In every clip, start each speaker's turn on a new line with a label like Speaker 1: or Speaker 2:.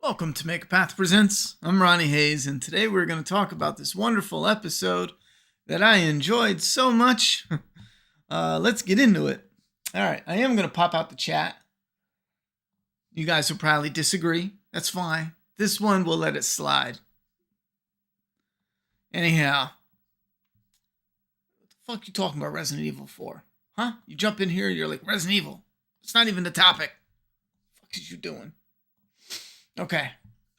Speaker 1: Welcome to Make a Path Presents. I'm Ronnie Hayes, and today we're going to talk about this wonderful episode that I enjoyed so much. Let's get into it. All right, I am going to pop out the chat. You guys will probably disagree. That's fine. This one, we'll let it slide. Anyhow, what the fuck you talking about Resident Evil for? Huh? You jump in here, you're like, Resident Evil. It's not even the topic. What the fuck is you doing? Okay.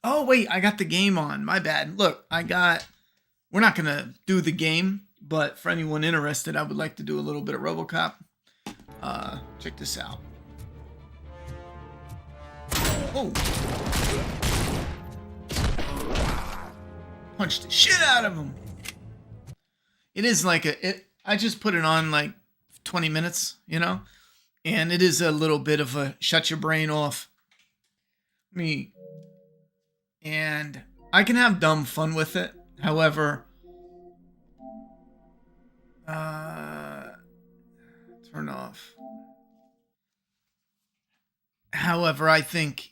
Speaker 1: Oh, wait, I got the game on. My bad. Look, we're not going to do the game, but for anyone interested, I would like to do a little bit of RoboCop. Check this out. Oh. Punched the shit out of him. It is like I just put it on like 20 minutes, and it is a little bit of a shut your brain off. And I can have dumb fun with it. However, turn off. However, I think,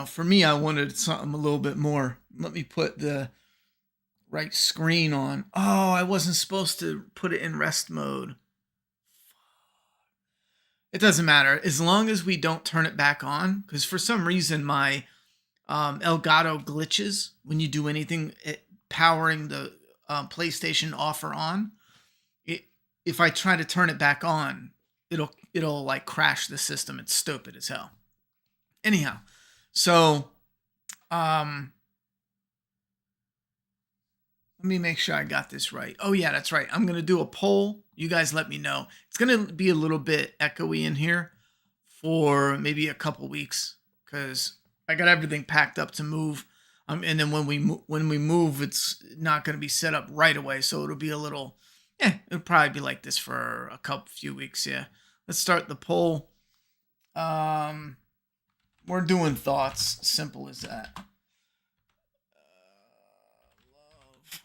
Speaker 1: for me, I wanted something a little bit more. Let me put the right screen on. Oh, I wasn't supposed to put it in rest mode. It doesn't matter. As long as we don't turn it back on, because for some reason my Elgato glitches when you do anything powering the PlayStation off or on. If I try to turn it back on, it'll like crash the system. It's stupid as hell. Anyhow, so let me make sure I got this right. Oh yeah, that's right. I'm gonna do a poll. You guys let me know. It's gonna be a little bit echoey in here for maybe a couple weeks because I got everything packed up to move, and then when we move, it's not going to be set up right away, so it'll be a little, it'll probably be like this for a few weeks. Yeah, let's start the poll. We're doing thoughts, simple as that. Love.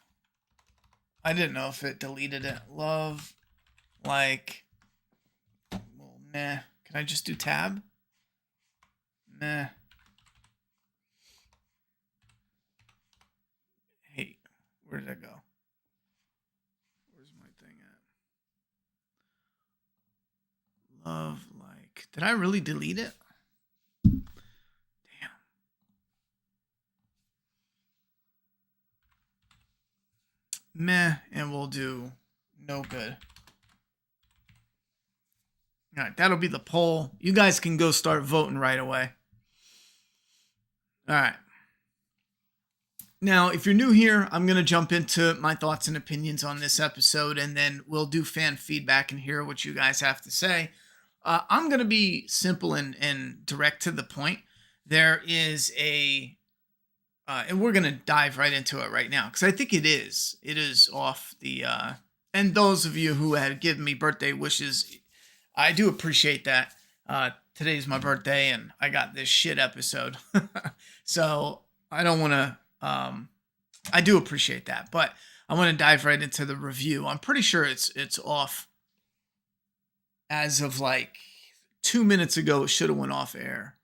Speaker 1: I didn't know if it deleted it. Love, like, well, meh. Can I just do tab? Meh. Where did that go? Where's my thing at? Love, like. Did I really delete it? Damn. Meh, and we'll do no good. All right, that'll be the poll. You guys can go start voting right away. All right. Now, if you're new here, I'm going to jump into my thoughts and opinions on this episode, and then we'll do fan feedback and hear what you guys have to say. I'm going to be simple and direct to the point. There is and we're going to dive right into it right now, because I think it is off the, and those of you who had given me birthday wishes, I do appreciate that. Today's my birthday, and I got this shit episode. So I don't want to, I do appreciate that, but I want to dive right into the review. I'm pretty sure it's off as of like 2 minutes ago. It should have went off air,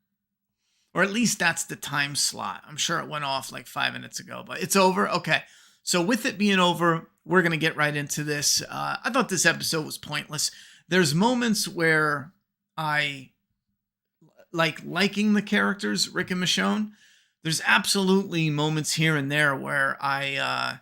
Speaker 1: or at least that's the time slot. I'm sure it went off like 5 minutes ago, but it's over. Okay. So with it being over, we're going to get right into this. I thought this episode was pointless. There's moments where I liking the characters, Rick and Michonne. There's absolutely moments here and there where I'm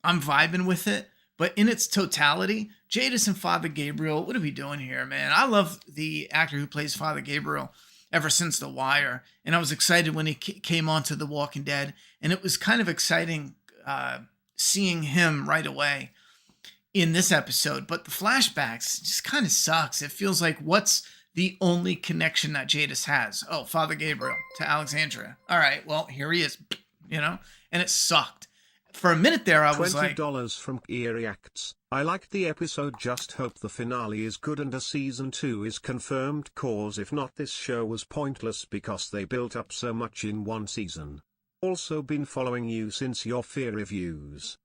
Speaker 1: vibing with it, but in its totality, Jadis and Father Gabriel, what are we doing here, man? I love the actor who plays Father Gabriel ever since The Wire, and I was excited when he came onto The Walking Dead, and it was kind of exciting seeing him right away in this episode, but the flashbacks just kind of sucks. It feels like what's the only connection that Jadis has? Oh, Father Gabriel to Alexandria. All right, well, here he is, and it sucked. For a minute there, I was like...
Speaker 2: $20 from Eerie Acts. I liked the episode, just hope the finale is good and a season 2 is confirmed, cause if not this show was pointless because they built up so much in one season. Also been following you since your Fear reviews.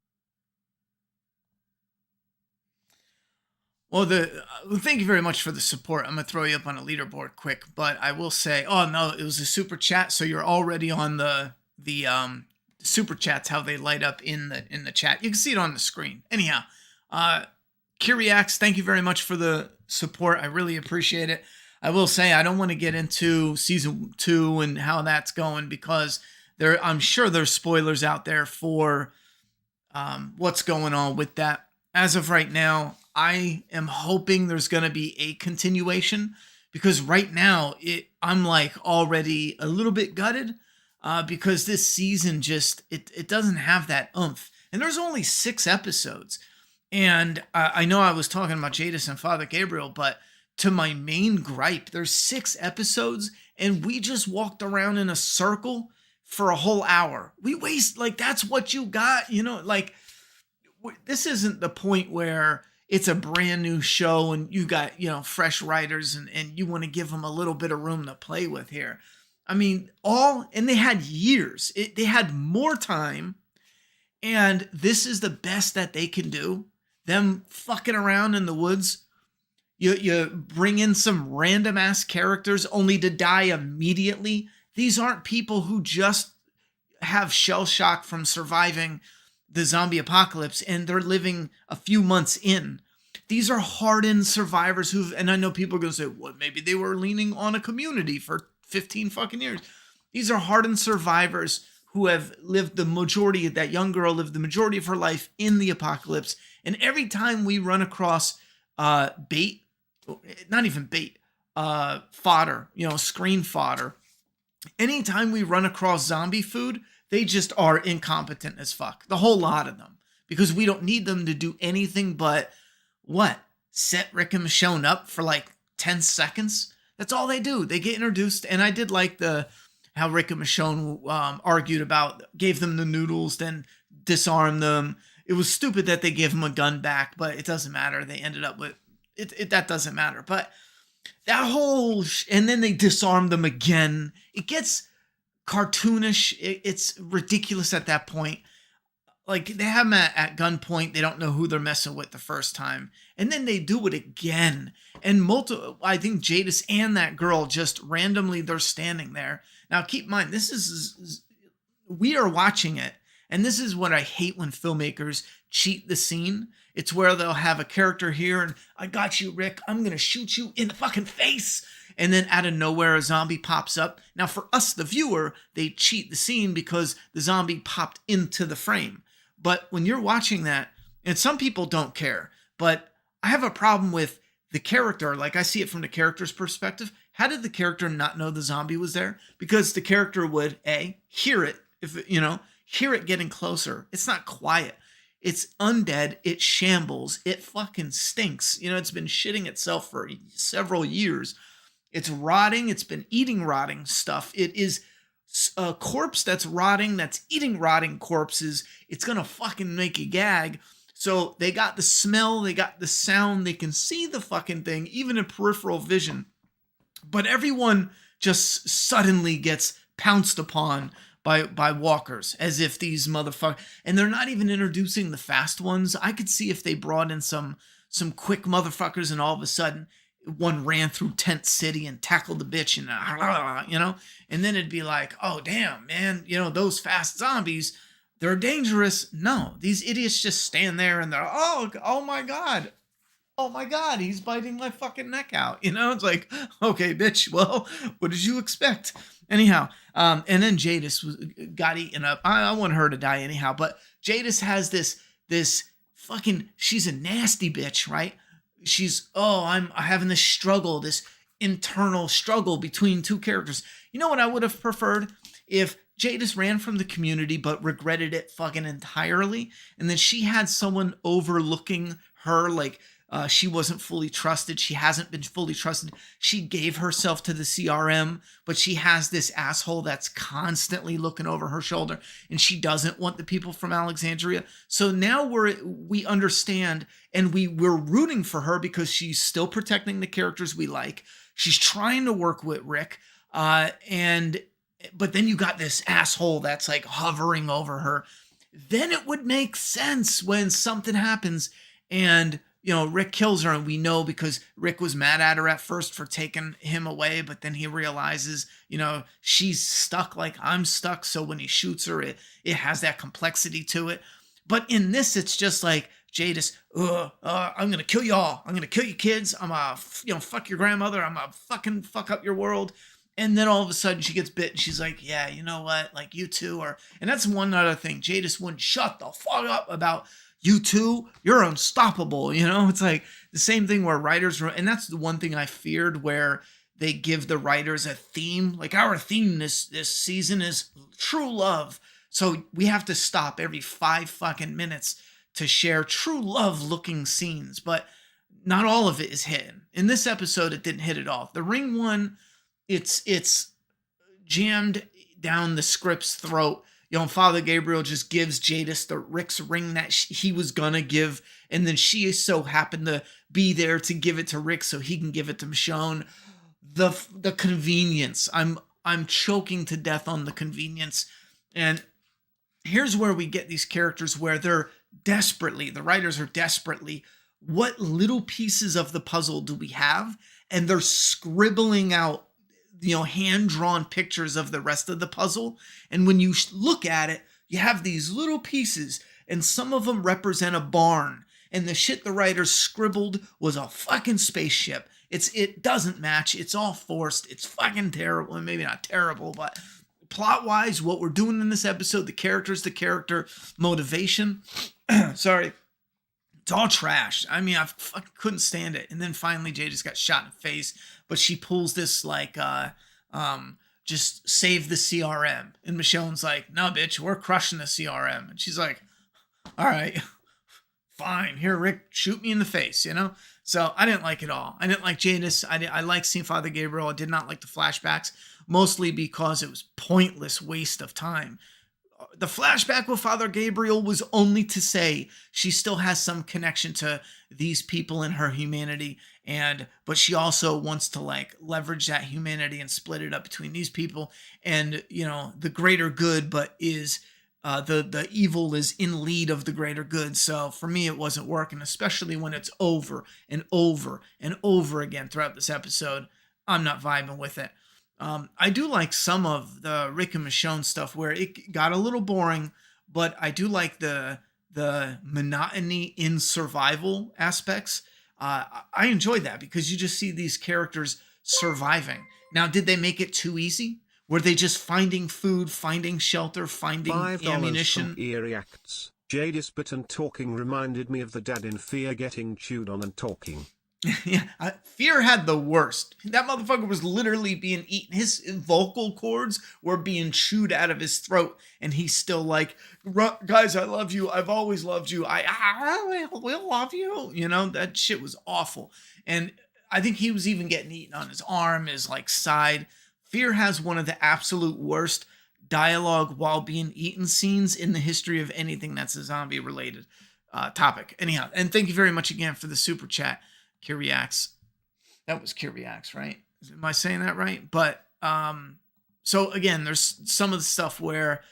Speaker 1: Well, thank you very much for the support. I'm gonna throw you up on a leaderboard quick, but I will say, oh no, it was a super chat, so you're already on the super chats. How they light up in the chat. You can see it on the screen. Anyhow, Kyriax, thank you very much for the support. I really appreciate it. I will say I don't want to get into season 2 and how that's going because I'm sure there's spoilers out there for what's going on with that. As of right now, I am hoping there's going to be a continuation because right now I'm like already a little bit gutted because this season just it doesn't have that oomph. And there's only 6 episodes. And I know I was talking about Jadis and Father Gabriel, but to my main gripe, there's 6 episodes and we just walked around in a circle for a whole hour. We waste, like, that's what you got, like, this isn't the point where it's a brand new show and you got, fresh writers and you want to give them a little bit of room to play with here. I mean, and they had years. They had more time, and this is the best that they can do. Them fucking around in the woods. You bring in some random ass characters only to die immediately. These aren't people who just have shell shock from surviving the zombie apocalypse and they're living a few months in. These are hardened survivors and I know people are going to say, well, maybe they were leaning on a community for 15 fucking years. These are hardened survivors who have lived that young girl lived the majority of her life in the apocalypse. And every time we run across bait, not even bait, fodder, screen fodder, anytime we run across zombie food, they just are incompetent as fuck. The whole lot of them. Because we don't need them to do anything but, set Rick and Michonne up for like 10 seconds? That's all they do. They get introduced, and I did like how Rick and Michonne argued about, gave them the noodles, then disarmed them. It was stupid that they gave them a gun back, but it doesn't matter. They ended up with, that doesn't matter. But that whole, and then they disarmed them again. It gets cartoonish. It's ridiculous at that point. Like, they have them at gunpoint. They don't know who they're messing with the first time. And then they do it again. And I think Jadis and that girl just randomly, they're standing there. Now, keep in mind, we are watching it. And this is what I hate when filmmakers cheat the scene. It's where they'll have a character here and, I got you, Rick. I'm going to shoot you in the fucking face. And then out of nowhere, a zombie pops up. Now, for us, the viewer, they cheat the scene because the zombie popped into the frame. But when you're watching that, and some people don't care, but I have a problem with the character. Like, I see it from the character's perspective. How did the character not know the zombie was there? Because the character would, hear it, hear it getting closer. It's not quiet. It's undead. It shambles. It fucking stinks. It's been shitting itself for several years. It's rotting. It's been eating rotting stuff. It is a corpse that's rotting, that's eating rotting corpses. It's going to fucking make you gag. So they got the smell, they got the sound, they can see the fucking thing, even in peripheral vision. But everyone just suddenly gets pounced upon by walkers, as if these motherfuckers, and they're not even introducing the fast ones. I could see if they brought in some quick motherfuckers and all of a sudden one ran through Tent City and tackled the bitch and, and then it'd be like, oh, damn, man, those fast zombies, they're dangerous. No, these idiots just stand there and they're, oh my God. Oh my God, he's biting my fucking neck out. It's like, okay, bitch, well, what did you expect? Anyhow, and then Jadis got eaten up. I want her to die anyhow, but Jadis has this fucking, she's a nasty bitch, right? She's, I'm having this struggle, this internal struggle between two characters. You know what I would have preferred? If Jadis ran from the community but regretted it fucking entirely, and then she had someone overlooking her, like, she wasn't fully trusted. She hasn't been fully trusted. She gave herself to the CRM, but she has this asshole that's constantly looking over her shoulder, and she doesn't want the people from Alexandria. So now we understand, and we're rooting for her because she's still protecting the characters we like. She's trying to work with Rick, but then you got this asshole that's like hovering over her. Then it would make sense when something happens and Rick kills her, and we know because Rick was mad at her at first for taking him away, but then he realizes, she's stuck like I'm stuck. So when he shoots her, it has that complexity to it. But in this, it's just like Jadis, I'm gonna kill y'all. I'm gonna kill you kids. I'm gonna, fuck your grandmother. I'm gonna fucking fuck up your world. And then all of a sudden she gets bit and she's like, yeah, you know what? Like you two are, and that's one other thing. Jadis wouldn't shut the fuck up about you two. You're unstoppable. It's like the same thing where writers, and that's the one thing I feared where they give the writers a theme. Like our theme this season is true love. So we have to stop every 5 fucking minutes to share true love looking scenes, but not all of it is hidden. In this episode, it didn't hit it off. The Ring one, it's jammed down the script's throat. Father Gabriel just gives Jadis the Rick's ring that he was gonna give, and then she so happened to be there to give it to Rick so he can give it to Michonne. The convenience. I'm choking to death on the convenience. And here's where we get these characters where they're the writers are desperately, what little pieces of the puzzle do we have? And they're scribbling out hand-drawn pictures of the rest of the puzzle. And when you look at it, you have these little pieces, and some of them represent a barn. And the shit the writers scribbled was a fucking spaceship. It doesn't match. It's all forced. It's fucking terrible. And maybe not terrible, but plot-wise, what we're doing in this episode, the character motivation, sorry, it's all trash. I mean, I fucking couldn't stand it. And then finally, Jay just got shot in the face. But she pulls this like, just save the CRM. And Michonne's like, no, bitch, we're crushing the CRM. And she's like, all right, fine. Here, Rick, shoot me in the face, So I didn't like it all. I didn't like Jadis. I liked seeing Father Gabriel. I did not like the flashbacks, mostly because it was pointless waste of time. The flashback with Father Gabriel was only to say she still has some connection to these people in her humanity, but she also wants to leverage that humanity and split it up between these people and the greater good, but is the evil is in lead of the greater good. So for me, it wasn't working, especially when it's over and over and over again throughout this episode. I'm not vibing with it. I do like some of the Rick and Michonne stuff where it got a little boring, but I do like the monotony in survival aspects. I enjoyed that because you just see these characters surviving. Now, did they make it too easy? Were they just finding food, finding shelter, finding ammunition?
Speaker 2: $5 from Eerie Acts. Jadis bit and talking reminded me of the dad in Fear getting chewed on and talking.
Speaker 1: Yeah, Fear had the worst. That motherfucker was literally being eaten. His vocal cords were being chewed out of his throat, and he's still like, guys, I love you. I've always loved you. I will love you. That shit was awful. And I think he was even getting eaten on his arm, his side. Fear has one of the absolute worst dialogue while being eaten scenes in the history of anything that's a zombie related topic. Anyhow, and thank you very much again for the super chat. Kyriax. That was Kyriax, right? Am I saying that right? But so again, there's some of the stuff where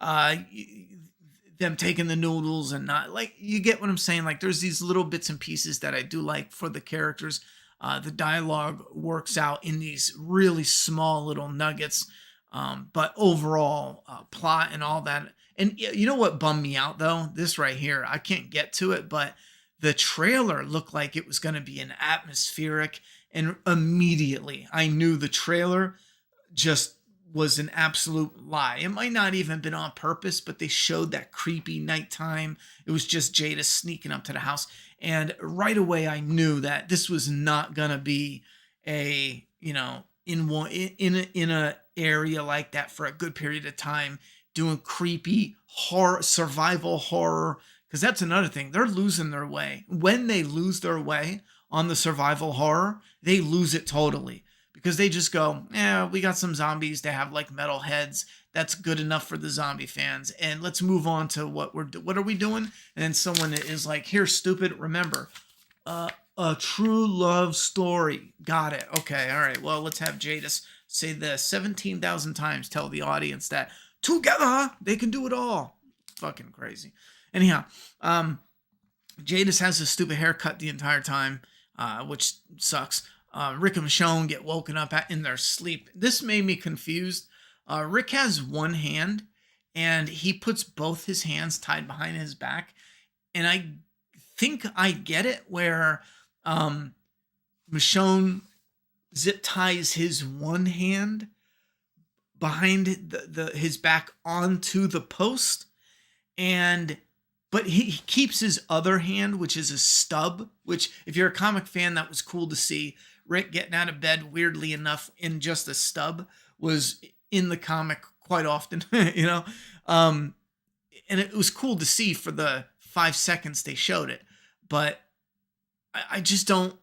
Speaker 1: them taking the noodles and not you get what I'm saying. There's these little bits and pieces that I do like for the characters. The dialogue works out in these really small little nuggets, but overall plot and all that. And you know what bummed me out though? This right here, I can't get to it, but the trailer looked like it was going to be an atmospheric, and immediately I knew the trailer just was an absolute lie. It might not even been on purpose, but they showed that creepy nighttime. It was just Jada sneaking up to the house. And right away I knew that this was not going to be a, in a area like that for a good period of time, doing creepy horror, survival horror. Because that's another thing. They're losing their way. When they lose their way on the survival horror, they lose it totally. Because they just go, we got some zombies. They have metal heads. That's good enough for the zombie fans. And let's move on to what are we doing? And then someone is like, here, stupid, remember, a true love story. Got it. Okay, all right. Well, let's have Jadis say this 17,000 times. Tell the audience that together they can do it all. Fucking crazy. Anyhow, Jadis has a stupid haircut the entire time, which sucks. Rick and Michonne get woken up in their sleep. This made me confused. Rick has one hand, and he puts both his hands tied behind his back. And I think I get it, where Michonne zip ties his one hand behind his back onto the post, but he keeps his other hand, which is a stub, which, if you're a comic fan, that was cool to see. Rick getting out of bed, weirdly enough, in just a stub was in the comic quite often, you know? And it was cool to see for the 5 seconds they showed it. But I just don't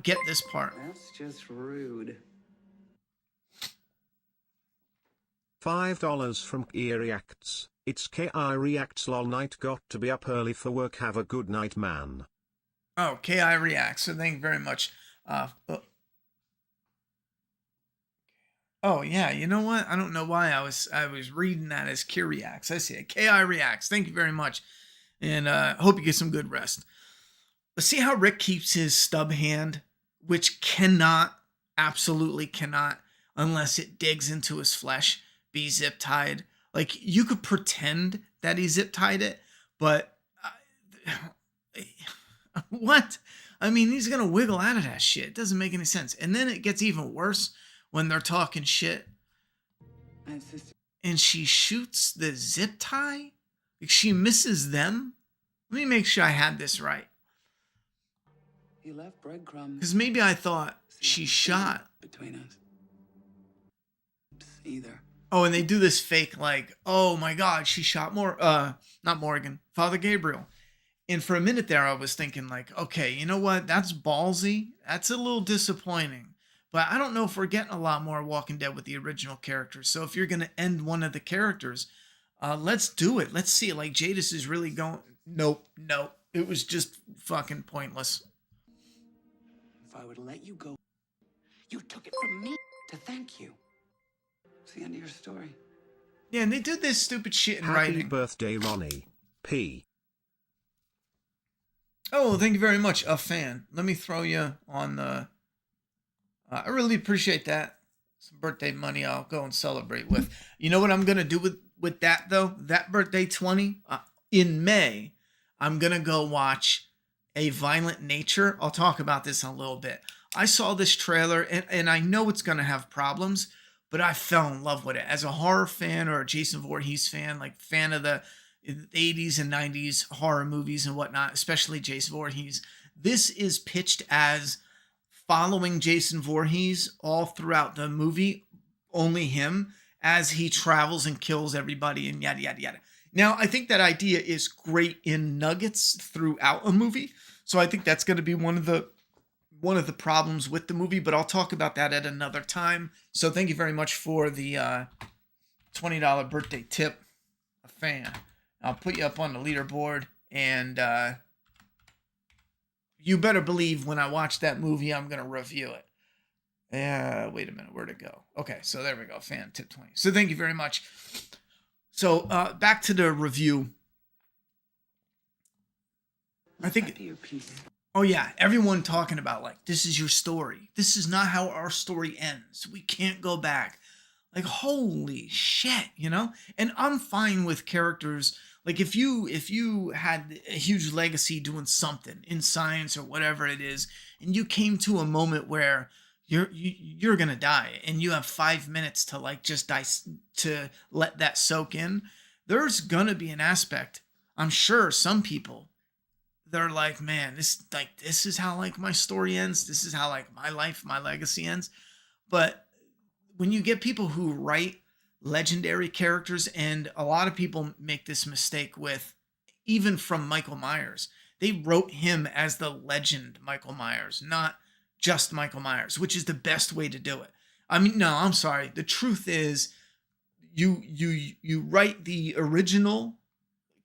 Speaker 1: get this part.
Speaker 3: That's just rude.
Speaker 2: $5 from Ki Reacts. It's Ki Reacts lol night, got to be up early for work, have a good night, man.
Speaker 1: Oh, Ki Reacts. So thank you very much. Oh yeah, you know what? I don't know why I was reading that as Ki Reacts. I see it. Ki Reacts. Thank you very much. And hope you get some good rest. But see how Rick keeps his stub hand, which absolutely cannot, unless it digs into his flesh, be zip tied. Like, you could pretend that he zip tied it, but what? I mean, he's gonna wiggle out of that shit. It doesn't make any sense. And then it gets even worse when they're talking shit, and she shoots the zip tie. Like, she misses them. Let me make sure I had this right.
Speaker 3: He left breadcrumbs.
Speaker 1: Because maybe I thought she shot
Speaker 3: between us. Either.
Speaker 1: Oh, and they do this fake, like, oh my God, she shot not Morgan, Father Gabriel. And for a minute there, I was thinking, like, okay, you know what? That's ballsy. That's a little disappointing. But I don't know if we're getting a lot more Walking Dead with the original characters. So if you're going to end one of the characters, let's do it. Let's see it. Like, Jadis is really going, nope. It was just fucking pointless.
Speaker 3: If I would let you go, you took it from me to thank you. It's the end of your story.
Speaker 1: Yeah, and they did this stupid shit in
Speaker 2: Happy
Speaker 1: writing.
Speaker 2: Happy birthday, Ronnie. P.
Speaker 1: Oh, thank you very much, a fan. Let me throw you on the... I really appreciate that. Some birthday money I'll go and celebrate with. You know what I'm going to do with that, though? That birthday 20? In May, I'm going to go watch A Violent Nature. I'll talk about this in a little bit. I saw this trailer, and I know it's going to have problems, but I fell in love with it. As a horror fan or a Jason Voorhees fan, like fan of the 80s and 90s horror movies and whatnot, especially Jason Voorhees, this is pitched as following Jason Voorhees all throughout the movie, only him, as he travels and kills everybody and yada, yada, yada. Now, I think that idea is great in nuggets throughout a movie, so I think that's going to be one of the problems with the movie, but I'll talk about that at another time. So thank you very much for the $20 birthday tip, a fan. I'll put you up on the leaderboard, and you better believe when I watch that movie, I'm going to review it. Wait a minute, where'd it go? Okay, so there we go, fan tip 20. So thank you very much. So back to the review. I think... Oh yeah, everyone talking about, like, this is your story. This is not how our story ends. We can't go back. Like, holy shit, you know? And I'm fine with characters. Like, if you had a huge legacy doing something in science or whatever it is, and you came to a moment where you're gonna die, and you have 5 minutes to, like, just die, to let that soak in, there's gonna be an aspect. I'm sure some people, they're like, man, this is how, like, my story ends. This is how, like, my life, my legacy ends. But when you get people who write legendary characters, and a lot of people make this mistake with, even from Michael Myers, they wrote him as the legend Michael Myers, not just Michael Myers, which is the best way to do it. I mean, no, I'm sorry. The truth is, you write the original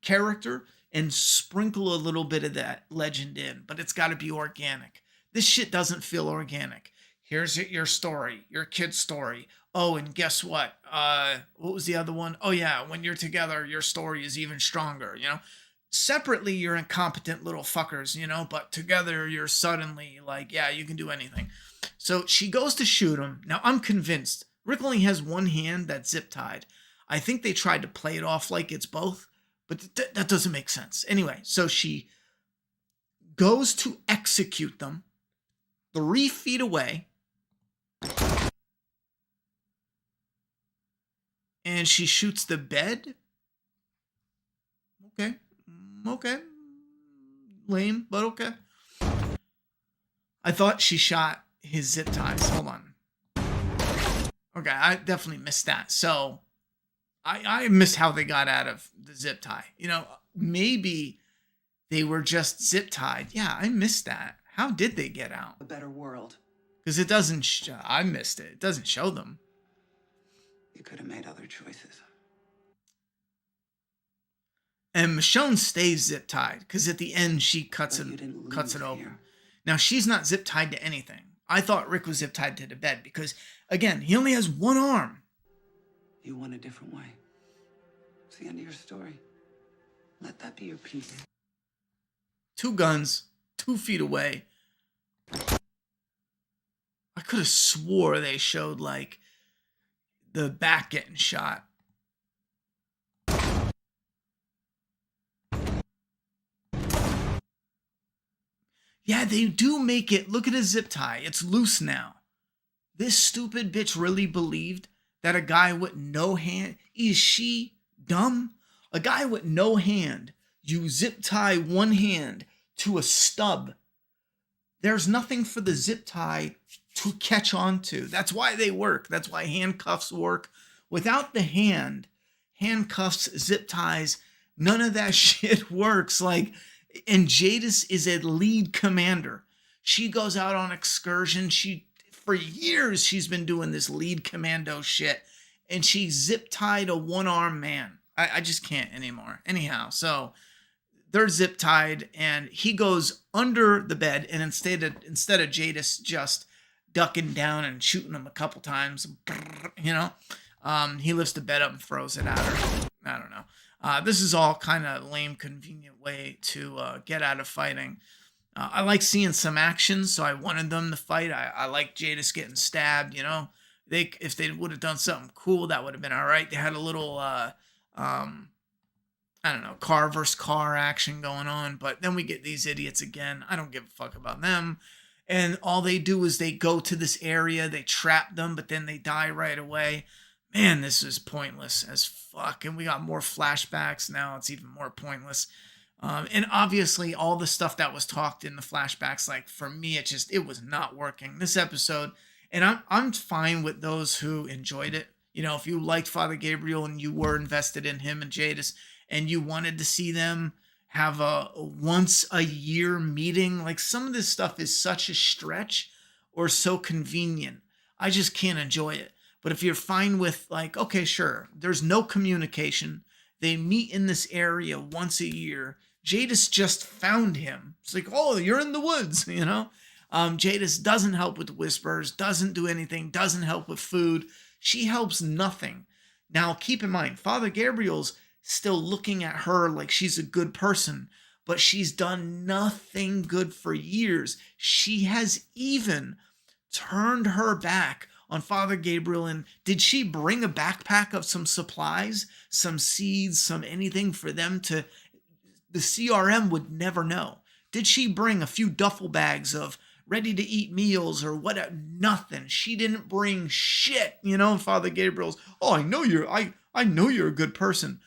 Speaker 1: character and sprinkle a little bit of that legend in, but it's got to be organic. This shit doesn't feel organic. Here's your story, your kid's story. Oh, and guess what? What was the other one? Oh yeah, when you're together, your story is even stronger, you know? separately you're incompetent little fuckers, but together you're suddenly like, yeah, you can do anything. So she goes to shoot him. Now I'm convinced Rick only has one hand that's zip tied. I think they tried to play it off like it's both, but that doesn't make sense. Anyway, so she goes to execute them 3 feet away, and she shoots the bed. Okay. Lame, but okay. I thought she shot his zip ties. Hold on. Okay, I definitely missed that. So I missed how they got out of the zip tie. Maybe they were just zip tied. Yeah, I missed that. How did they get out?
Speaker 3: A better world.
Speaker 1: Because it doesn't, I missed it. It doesn't show them.
Speaker 3: You could have made other choices.
Speaker 1: And Michonne stays zip tied because at the end she cuts it open. Here. Now she's not zip tied to anything. I thought Rick was zip tied to the bed because, again, he only has one arm.
Speaker 3: You went a different way. It's the end of your story. Let that be your peace.
Speaker 1: 2 guns, 2 feet away. I could have swore they showed like the back getting shot. Yeah, they do make it. Look at his zip tie. It's loose now. This stupid bitch really believed that a guy with no hand. Is she dumb? A guy with no hand, you zip tie one hand to a stub. There's nothing for the zip tie to catch on to. That's why they work. That's why handcuffs work. Without the handcuffs, zip ties, none of that shit works. And Jadis is a lead commander. She goes out on excursion. For years, she's been doing this lead commando shit. And she zip tied a one-armed man. I just can't anymore. Anyhow, so they're zip tied and he goes under the bed. And instead of Jadis just ducking down and shooting him a couple times, he lifts the bed up and throws it at her. I don't know. This is all kind of lame, convenient way to get out of fighting. I like seeing some action, so I wanted them to fight. I like Jadis getting stabbed, If they would have done something cool, that would have been all right. They had a little, I don't know, car versus car action going on, but then we get these idiots again. I don't give a fuck about them. And all they do is they go to this area, they trap them, but then they die right away. Man, this is pointless as fuck. And we got more flashbacks now. It's even more pointless. And obviously all the stuff that was talked in the flashbacks, for me, it was not working this episode. And I'm fine with those who enjoyed it. If you liked Father Gabriel and you were invested in him and Jadis and you wanted to see them have a once a year meeting, some of this stuff is such a stretch or so convenient. I just can't enjoy it. But if you're fine with okay, sure, there's no communication. They meet in this area once a year. Jadis just found him. It's oh, you're in the woods, Jadis doesn't help with the whispers, doesn't do anything, doesn't help with food. She helps nothing. Now, keep in mind, Father Gabriel's still looking at her like she's a good person, but she's done nothing good for years. She has even turned her back on Father Gabriel. And did she bring a backpack of some supplies, some seeds, some anything for them to, the CRM would never know. Did she bring a few duffel bags of ready to eat meals or whatever? Nothing. She didn't bring shit, Father Gabriel's, oh, I know you're a good person.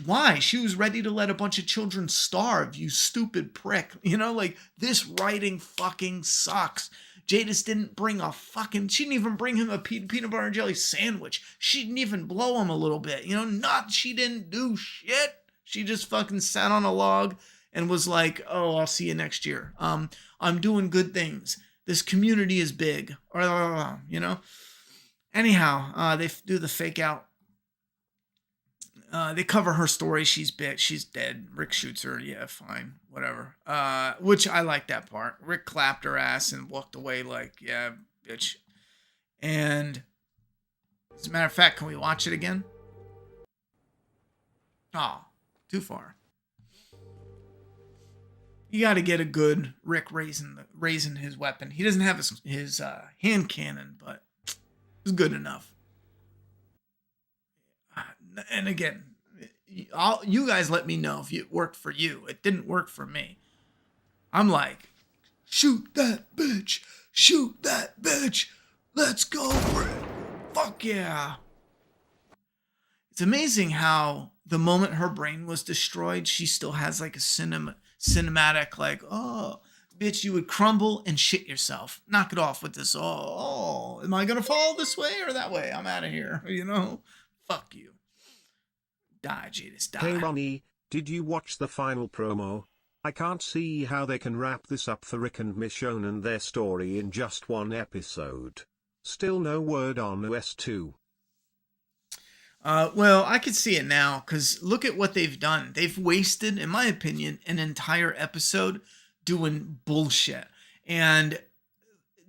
Speaker 1: Why? She was ready to let a bunch of children starve, you stupid prick. This writing fucking sucks. Jadis didn't bring she didn't even bring him a peanut butter and jelly sandwich. She didn't even blow him a little bit. She didn't do shit. She just fucking sat on a log and was like, oh, I'll see you next year. I'm doing good things. This community is big. Anyhow, they do the fake out. They cover her story. She's dead. Rick shoots her. Yeah, fine. Whatever. Which I like that part. Rick clapped her ass and walked away yeah, bitch. And as a matter of fact, can we watch it again? Oh, too far. you got to get a good Rick raising his weapon. He doesn't have his hand cannon, but it's good enough. And again, you guys let me know if it worked for you. It didn't work for me. I'm like, shoot that bitch, shoot that bitch, let's go, Rick. Fuck yeah. It's amazing how the moment her brain was destroyed, she still has like a cinematic, like, oh, bitch, you would crumble and shit yourself. Knock it off with this, oh, am I going to fall this way or that way? I'm out of here, you know? Fuck you. Die, Jadis, die.
Speaker 2: Hey Ronnie, did you watch the final promo? I can't see how they can wrap this up for Rick and Michonne and their story in just one episode. Still no word on OS2.
Speaker 1: Well, I could see it now, because look at what they've done. They've wasted, in my opinion, an entire episode doing bullshit. And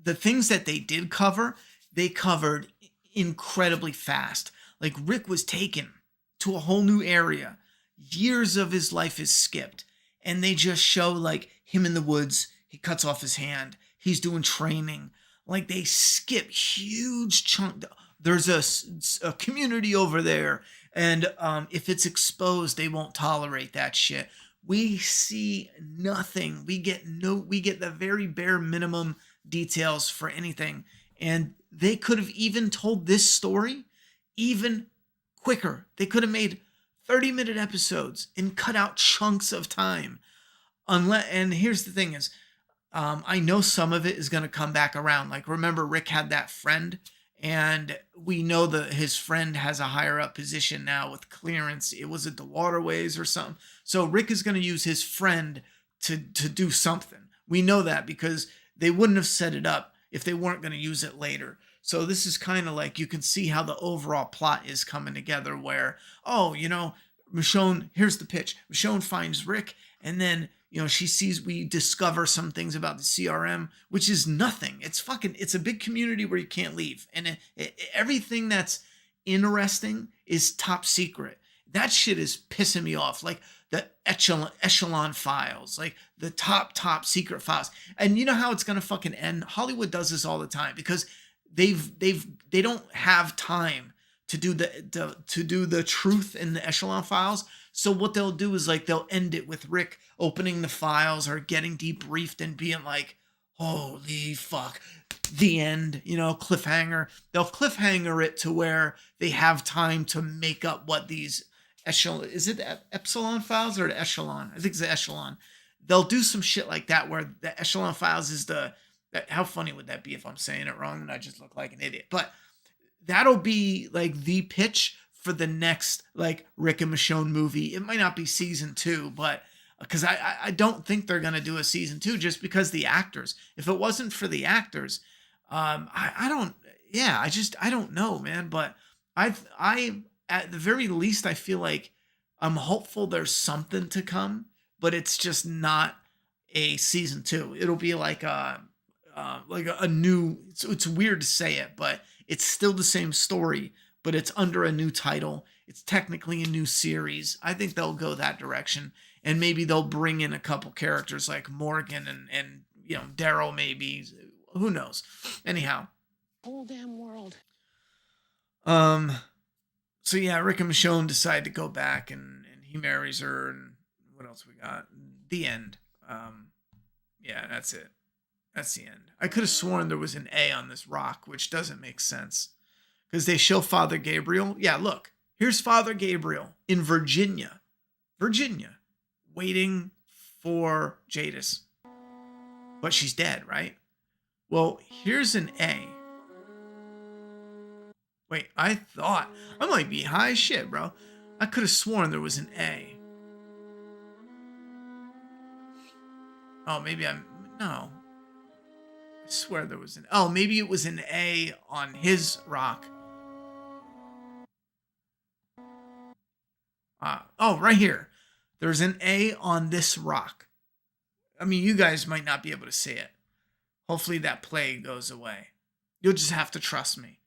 Speaker 1: the things that they did cover, they covered incredibly fast. Like, Rick was taken to a whole new area. Years of his life is skipped. And they just show, like, him in the woods. He cuts off his hand. He's doing training. Like, they skip huge chunk. There's a community over there, and if it's exposed, they won't tolerate that shit. We see nothing. We get the very bare minimum details for anything, and they could have even told this story even quicker. They could have made 30-minute episodes and cut out chunks of time. And here's the thing is, I know some of it is going to come back around. Like, remember, Rick had that friend, and we know that his friend has a higher up position now with clearance. It was at the waterways or something. So Rick is going to use his friend to do something. We know that because they wouldn't have set it up if they weren't going to use it later. So this is kind of like, you can see how the overall plot is coming together where, oh, you know, Michonne, here's the pitch. Michonne finds Rick, and then, you know, we discover some things about the CRM, which is nothing. It's a big community where you can't leave. And everything that's interesting is top secret. That shit is pissing me off. Like the echelon files, like the top secret files. And you know how it's going to fucking end? Hollywood does this all the time because they don't have time to do the truth in the echelon files. So what they'll do is, like, they'll end it with Rick opening the files or getting debriefed and being like, holy fuck, the end, you know, cliffhanger. They'll cliffhanger it to where they have time to make up what these echelon, is it the epsilon files or the echelon? I think it's the echelon. They'll do some shit like that where the echelon files is how funny would that be if I'm saying it wrong and I just look like an idiot? But that'll be like the pitch for the next, like, Rick and Michonne movie. It might not be season 2, but because I don't think they're gonna do a season 2 just because the actors. If it wasn't for the actors, I don't know, man. But I at the very least, I feel like I'm hopeful there's something to come, but it's just not a season 2. It'll be like a new. It's weird to say it, but it's still the same story, but it's under a new title. It's technically a new series. I think they'll go that direction. And maybe they'll bring in a couple characters like Morgan and you know, Daryl maybe. Who knows? Anyhow.
Speaker 3: Whole damn world.
Speaker 1: So yeah, Rick and Michonne decide to go back and he marries her, and what else we got? The end. Yeah, that's it. That's the end. I could have sworn there was an A on this rock, which doesn't make sense. Because they show Father Gabriel. Yeah, look. Here's Father Gabriel in Virginia. Waiting for Jadis. But she's dead, right? Well, here's an A. Wait, I might be high as shit, bro. I could have sworn there was an A. Oh, no. I swear there was maybe it was an A on his rock. Right here. There's an A on this rock. I mean, you guys might not be able to see it. Hopefully that plague goes away. You'll just have to trust me.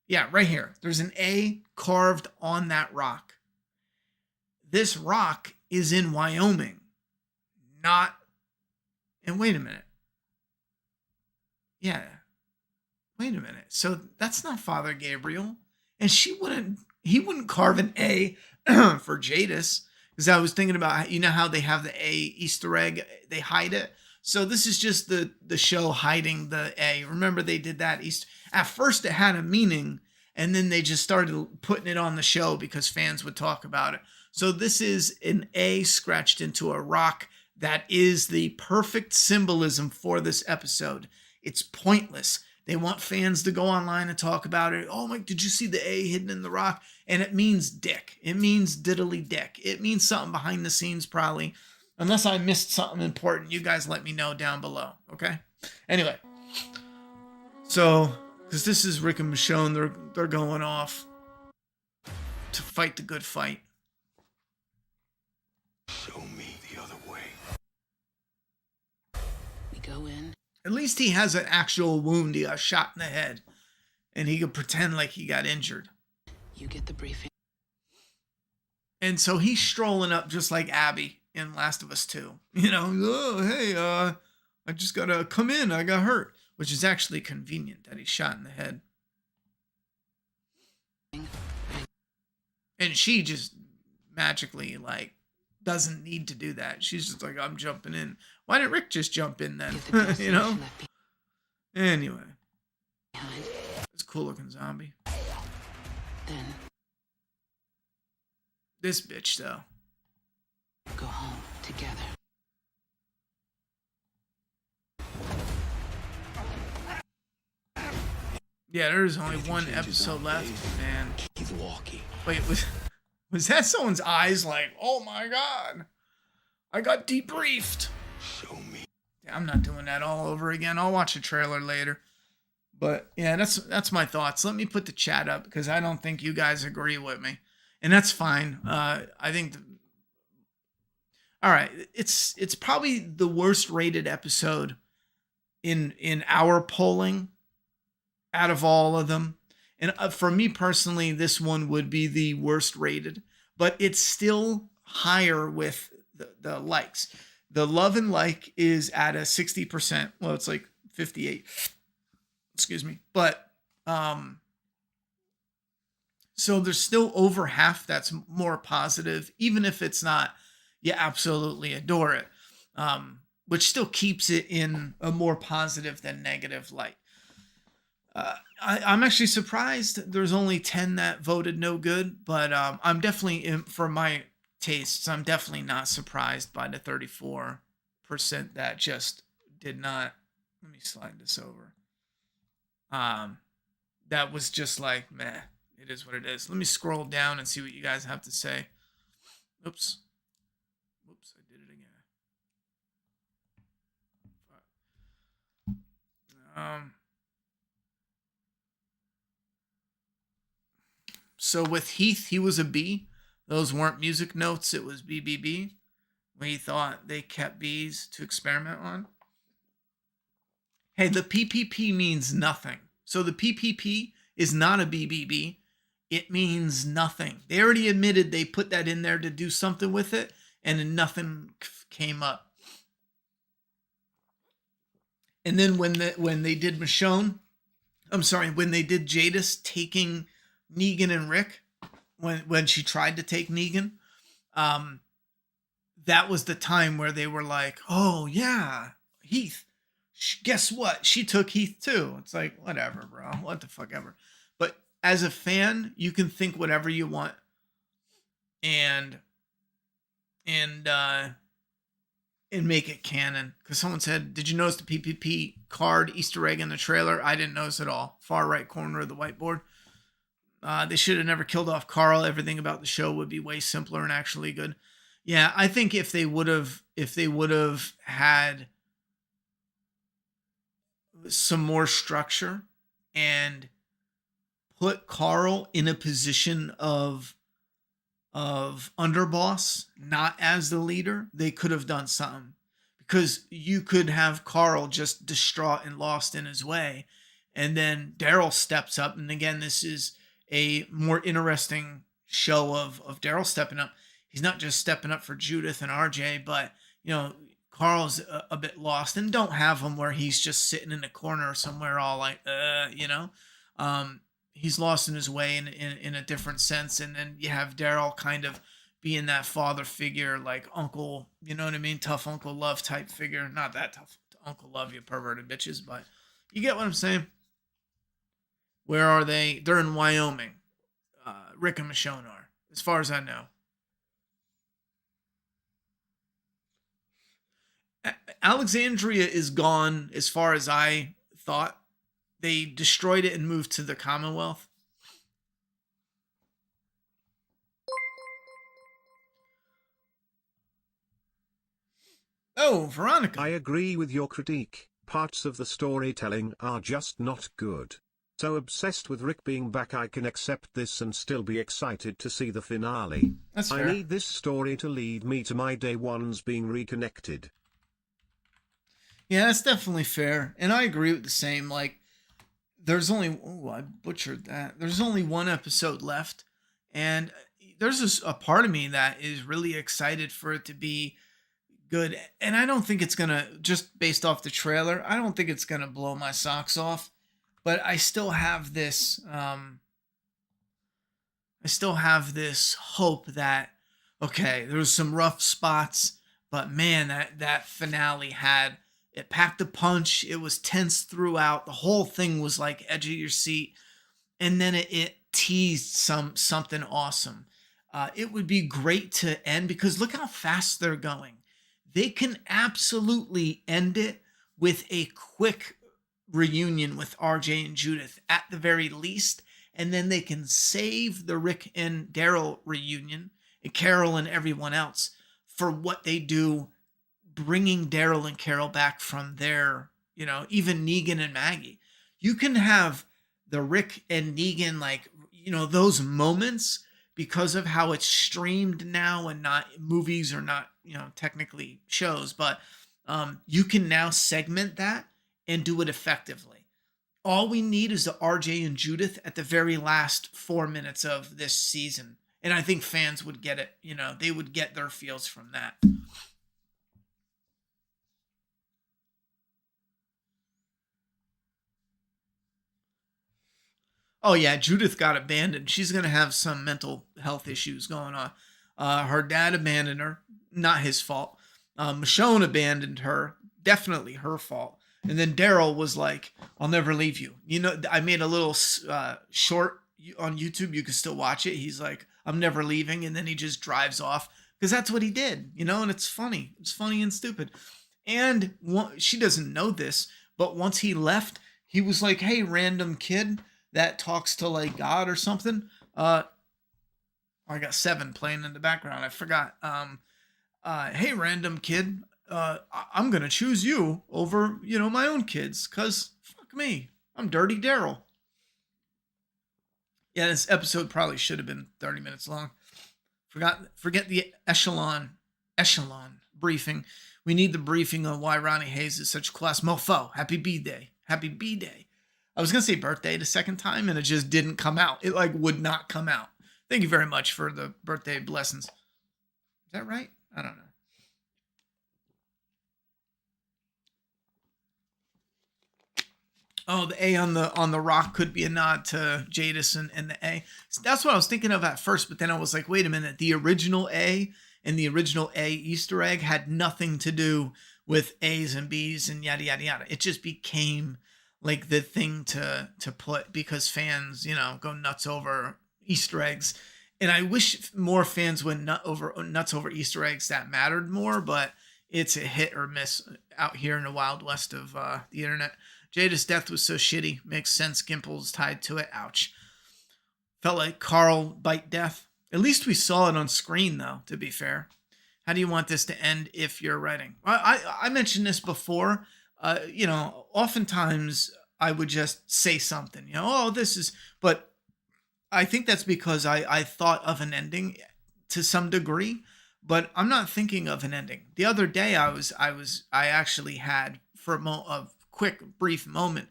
Speaker 1: Yeah, right here. There's an A carved on that rock. This rock is in Wyoming, not And wait a minute. Yeah. Wait a minute. So that's not Father Gabriel. And he wouldn't carve an A for Jadis. Because I was thinking about, how they have the A Easter egg, they hide it. So this is just the show hiding the A. Remember they did that at first it had a meaning, and then they just started putting it on the show because fans would talk about it. So this is an A scratched into a rock that is the perfect symbolism for this episode. It's pointless. They want fans to go online and talk about it. Oh my, did you see the A hidden in the rock? And it means dick. It means diddly dick. It means something behind the scenes probably. Unless I missed something important, you guys let me know down below, okay? Anyway. So, because this is Rick and Michonne, they're going off to fight the good fight.
Speaker 3: Show me the other way.
Speaker 4: We go in.
Speaker 1: At least he has an actual wound. He got shot in the head. And he could pretend like he got injured.
Speaker 4: You get the briefing.
Speaker 1: And so he's strolling up just like Abby in Last of Us 2. Oh, hey, I just gotta come in. I got hurt. Which is actually convenient that he's shot in the head. And she just magically, doesn't need to do that. She's just like, I'm jumping in. Why didn't Rick just jump in then? Anyway. It's a cool looking zombie.
Speaker 4: Then
Speaker 1: This bitch, though.
Speaker 4: go home together.
Speaker 1: Yeah, there's only one episode left, and
Speaker 3: Keep walking.
Speaker 1: wait, was that someone's eyes like, oh my god, I got debriefed?
Speaker 3: Show me.
Speaker 1: Yeah, I'm not doing that all over again. I'll watch a trailer later. But yeah, that's my thoughts. Let me put the chat up because I don't think you guys agree with me, and that's fine. I think. All right, it's probably the worst rated episode in our polling out of all of them. And for me personally, this one would be the worst rated, but it's still higher with the likes. The love and like is at a 60%. Well, it's like 58. Excuse me. But so there's still over half that's more positive, even if it's not, you absolutely adore it, which still keeps it in a more positive than negative light. I'm actually surprised there's only 10 that voted no good, but I'm definitely, for my tastes, I'm definitely not surprised by the 34% that just did not. Let me slide this over. That was just like, meh, it is what it is. Let me scroll down and see what you guys have to say. Oops, I did it again. So with Heath, he was a B. Those weren't music notes. It was BBB. We thought they kept Bs to experiment on. Hey, the PPP means nothing. So the PPP is not a BBB. It means nothing. They already admitted they put that in there to do something with it, and then nothing came up. And then when they did Michonne, when they did Jadis taking Negan and Rick, when she tried to take Negan, that was the time where they were like, oh yeah, Heath, guess what? She took Heath too. It's like, whatever, bro. What the fuck ever. But as a fan, you can think whatever you want. And make it canon. Because someone said, did you notice the PPP card Easter egg in the trailer? I didn't notice at all. Far right corner of the whiteboard. They should have never killed off Carl. Everything about the show would be way simpler and actually good. Yeah, I think if they would have had some more structure and put Carl in a position of underboss, not as the leader, they could have done something. Because you could have Carl just distraught and lost in his way, and then Daryl steps up, and again, this is a more interesting show of Daryl stepping up. He's not just stepping up for Judith and RJ, but Carl's a bit lost, and don't have him where he's just sitting in a corner somewhere all like, um, he's lost in his way in a different sense. And then you have Daryl kind of being that father figure, like uncle, you know what I mean? Tough Uncle Love type figure. Not that tough Uncle Love, you perverted bitches, but you get what I'm saying? Where are they? They're in Wyoming. Rick and Michonne are, as far as I know. Alexandria is gone as far as I thought. They destroyed it and moved to the Commonwealth. Oh, Veronica.
Speaker 2: I agree with your critique. Parts of the storytelling are just not good. So obsessed with Rick being back, I can accept this and still be excited to see the finale.
Speaker 1: That's
Speaker 2: I
Speaker 1: fair.
Speaker 2: need this story to lead me to my day ones being reconnected.
Speaker 1: Yeah, that's definitely fair. And I agree with the same. Like, there's only, I butchered that. There's only one episode left. And there's a part of me that is really excited for it to be good. And I don't think it's going to, just based off the trailer, I don't think it's going to blow my socks off. But I still have this, hope that, okay, there was some rough spots, but man, that finale had, it packed a punch. It was tense throughout. The whole thing was like edge of your seat. And then it teased something awesome. It would be great to end, because look how fast they're going. They can absolutely end it with a quick reunion with RJ and Judith at the very least. And then they can save the Rick and Daryl reunion and Carol and everyone else for what they do, bringing Daryl and Carol back from their, even Negan and Maggie. You can have the Rick and Negan, like, those moments, because of how it's streamed now and not movies, or not, technically shows, but you can now segment that and do it effectively. All we need is the RJ and Judith at the very last 4 minutes of this season. And I think fans would get it. They would get their feels from that. Oh yeah, Judith got abandoned. She's gonna have some mental health issues going on. Her dad abandoned her, not his fault. Michonne abandoned her, definitely her fault. And then Daryl was like, "I'll never leave you." I made a little short on YouTube. You can still watch it. He's like, "I'm never leaving," and then he just drives off, because that's what he did. And it's funny. It's funny and stupid. And she doesn't know this, but once he left, he was like, "Hey, random kid that talks to like God or something." I got 7 playing in the background. I forgot. Hey, random kid, I'm gonna choose you over, my own kids, cause fuck me, I'm Dirty Daryl. Yeah, this episode probably should have been 30 minutes long. Forget the echelon briefing. We need the briefing on why Ronnie Hayes is such a class mofo. Happy B-Day. Happy B-Day. I was going to say birthday the second time, and it just didn't come out. It would not come out. Thank you very much for the birthday blessings. Is that right? I don't know. Oh, the A on the rock could be a nod to Jadis and the A. So that's what I was thinking of at first, but then I was like, wait a minute. The original A and the original A Easter egg had nothing to do with A's and B's and yada, yada, yada. It just became like the thing to put, because fans, go nuts over Easter eggs. And I wish more fans went nuts over Easter eggs that mattered more, but it's a hit or miss out here in the Wild West of the internet. Jada's death was so shitty. Makes sense. Gimple's tied to it. Ouch. Felt like Carl bite death. At least we saw it on screen, though, to be fair. How do you want this to end if you're writing? I mentioned this before. Oftentimes I would just say something, but I think that's because I thought of an ending to some degree, but I'm not thinking of an ending. The other day I actually had, for a quick brief moment,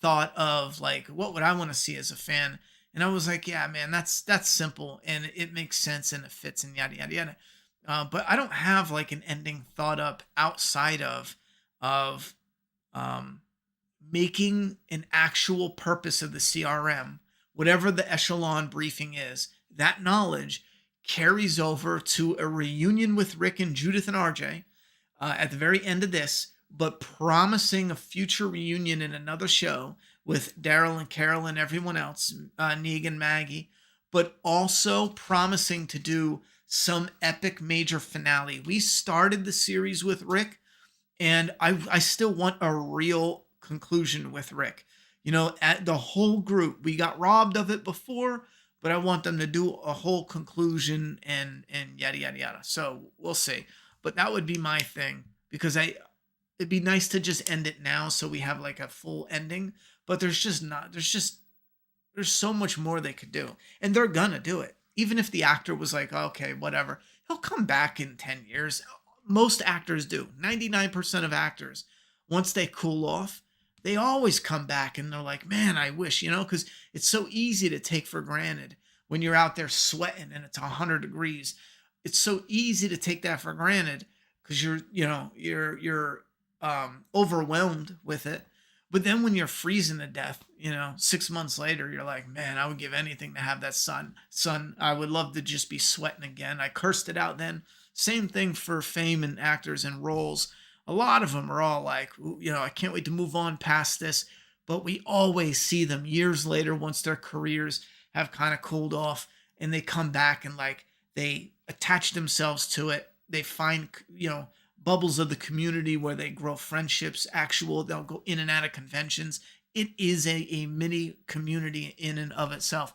Speaker 1: thought of like, what would I want to see as a fan? And I was like, yeah, man, that's simple and it makes sense and it fits and yada, yada, yada. But I don't have like an ending thought up outside of um, making an actual purpose of the CRM, whatever the echelon briefing is. That knowledge carries over to a reunion with Rick and Judith and RJ at the very end of this, but promising a future reunion in another show with Daryl and Carol and everyone else, Negan, Maggie, but also promising to do some epic major finale. We started the series with Rick, and I still want a real conclusion with Rick. You know, at the whole group, we got robbed of it before, but I want them to do a whole conclusion and yada yada yada. So we'll see. But that would be my thing, because it'd be nice to just end it now so we have like a full ending. But there's so much more they could do, and they're gonna do it. Even if the actor was like, okay, whatever, he'll come back in 10 years. Most actors do. 99% of actors, once they cool off, they always come back and they're like, man, I wish, because it's so easy to take for granted when you're out there sweating and it's 100 degrees. It's so easy to take that for granted because you're overwhelmed with it. But then when you're freezing to death, 6 months later, you're like, man, I would give anything to have that sun. I would love to just be sweating again. I cursed it out then. Same thing for fame and actors and roles. A lot of them are all like, I can't wait to move on past this. But we always see them years later once their careers have kind of cooled off and they come back and like they attach themselves to it. They find, bubbles of the community where they grow friendships, they'll go in and out of conventions. It is a mini community in and of itself.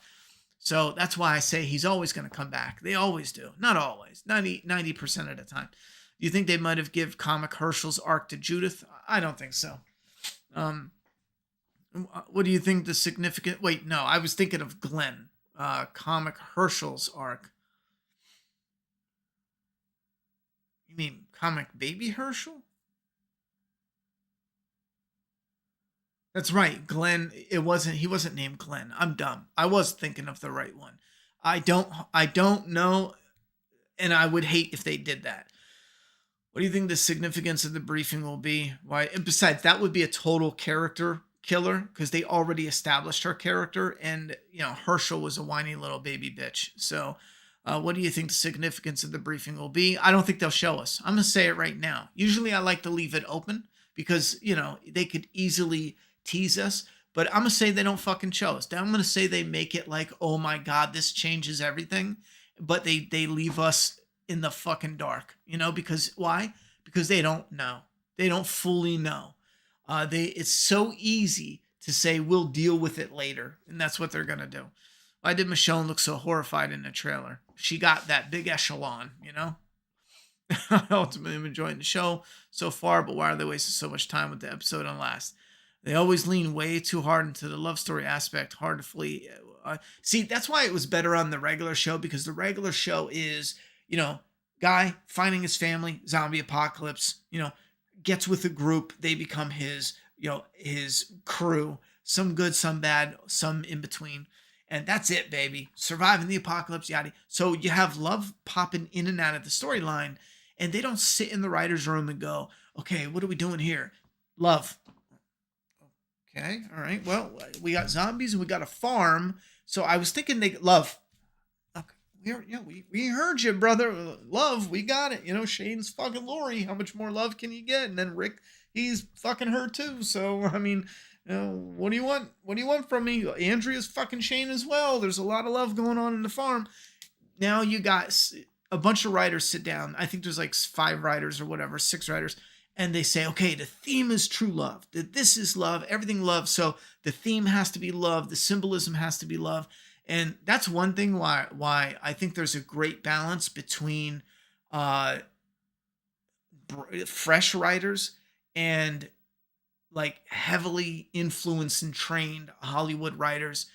Speaker 1: So that's why I say he's always going to come back. They always do. Not always. 90% of the time. Do you think they might have give comic Herschel's arc to Judith? I don't think so. What do you think the significant... Wait, no, I was thinking of Glenn. Comic Herschel's arc. You mean comic baby Herschel? That's right, Glenn. He wasn't named Glenn. I'm dumb. I was thinking of the right one. I don't know, and I would hate if they did that. What do you think the significance of the briefing will be? Why? And besides, that would be a total character killer because they already established her character, and Herschel was a whiny little baby bitch. So, what do you think the significance of the briefing will be? I don't think they'll show us. I'm gonna say it right now. Usually, I like to leave it open because they could easily tease us, but I'm gonna say they don't fucking show us. I'm gonna say they make it like, oh my god, this changes everything, but they leave us in the fucking dark, because why? Because they don't know. They don't fully know. It's so easy to say we'll deal with it later, and that's what they're gonna do. Why did Michonne look so horrified in the trailer? She got that big echelon, Ultimately, I'm enjoying the show so far, but why are they wasting so much time with the episode on last? They always lean way too hard into the love story aspect, hard to flee. See, that's why it was better on the regular show, because the regular show is, guy finding his family, zombie apocalypse, gets with a group, they become his crew, some good, some bad, some in between. And that's it, baby. Surviving the apocalypse, yada. So you have love popping in and out of the storyline, and they don't sit in the writer's room and go, okay, what are we doing here? Love. Okay, all right. Well, we got zombies and we got a farm. So I was thinking they love. Okay, we heard you, brother. Love, we got it. Shane's fucking Lori. How much more love can you get? And then Rick, he's fucking her too. So I mean, what do you want? What do you want from me? Andrea's fucking Shane as well. There's a lot of love going on in the farm. Now you got a bunch of writers sit down. I think there's like 5 writers or whatever, 6 writers. And they say, okay, the theme is true love. This is love, everything love. So the theme has to be love. The symbolism has to be love. And that's one thing why I think there's a great balance between fresh writers and like heavily influenced and trained Hollywood writers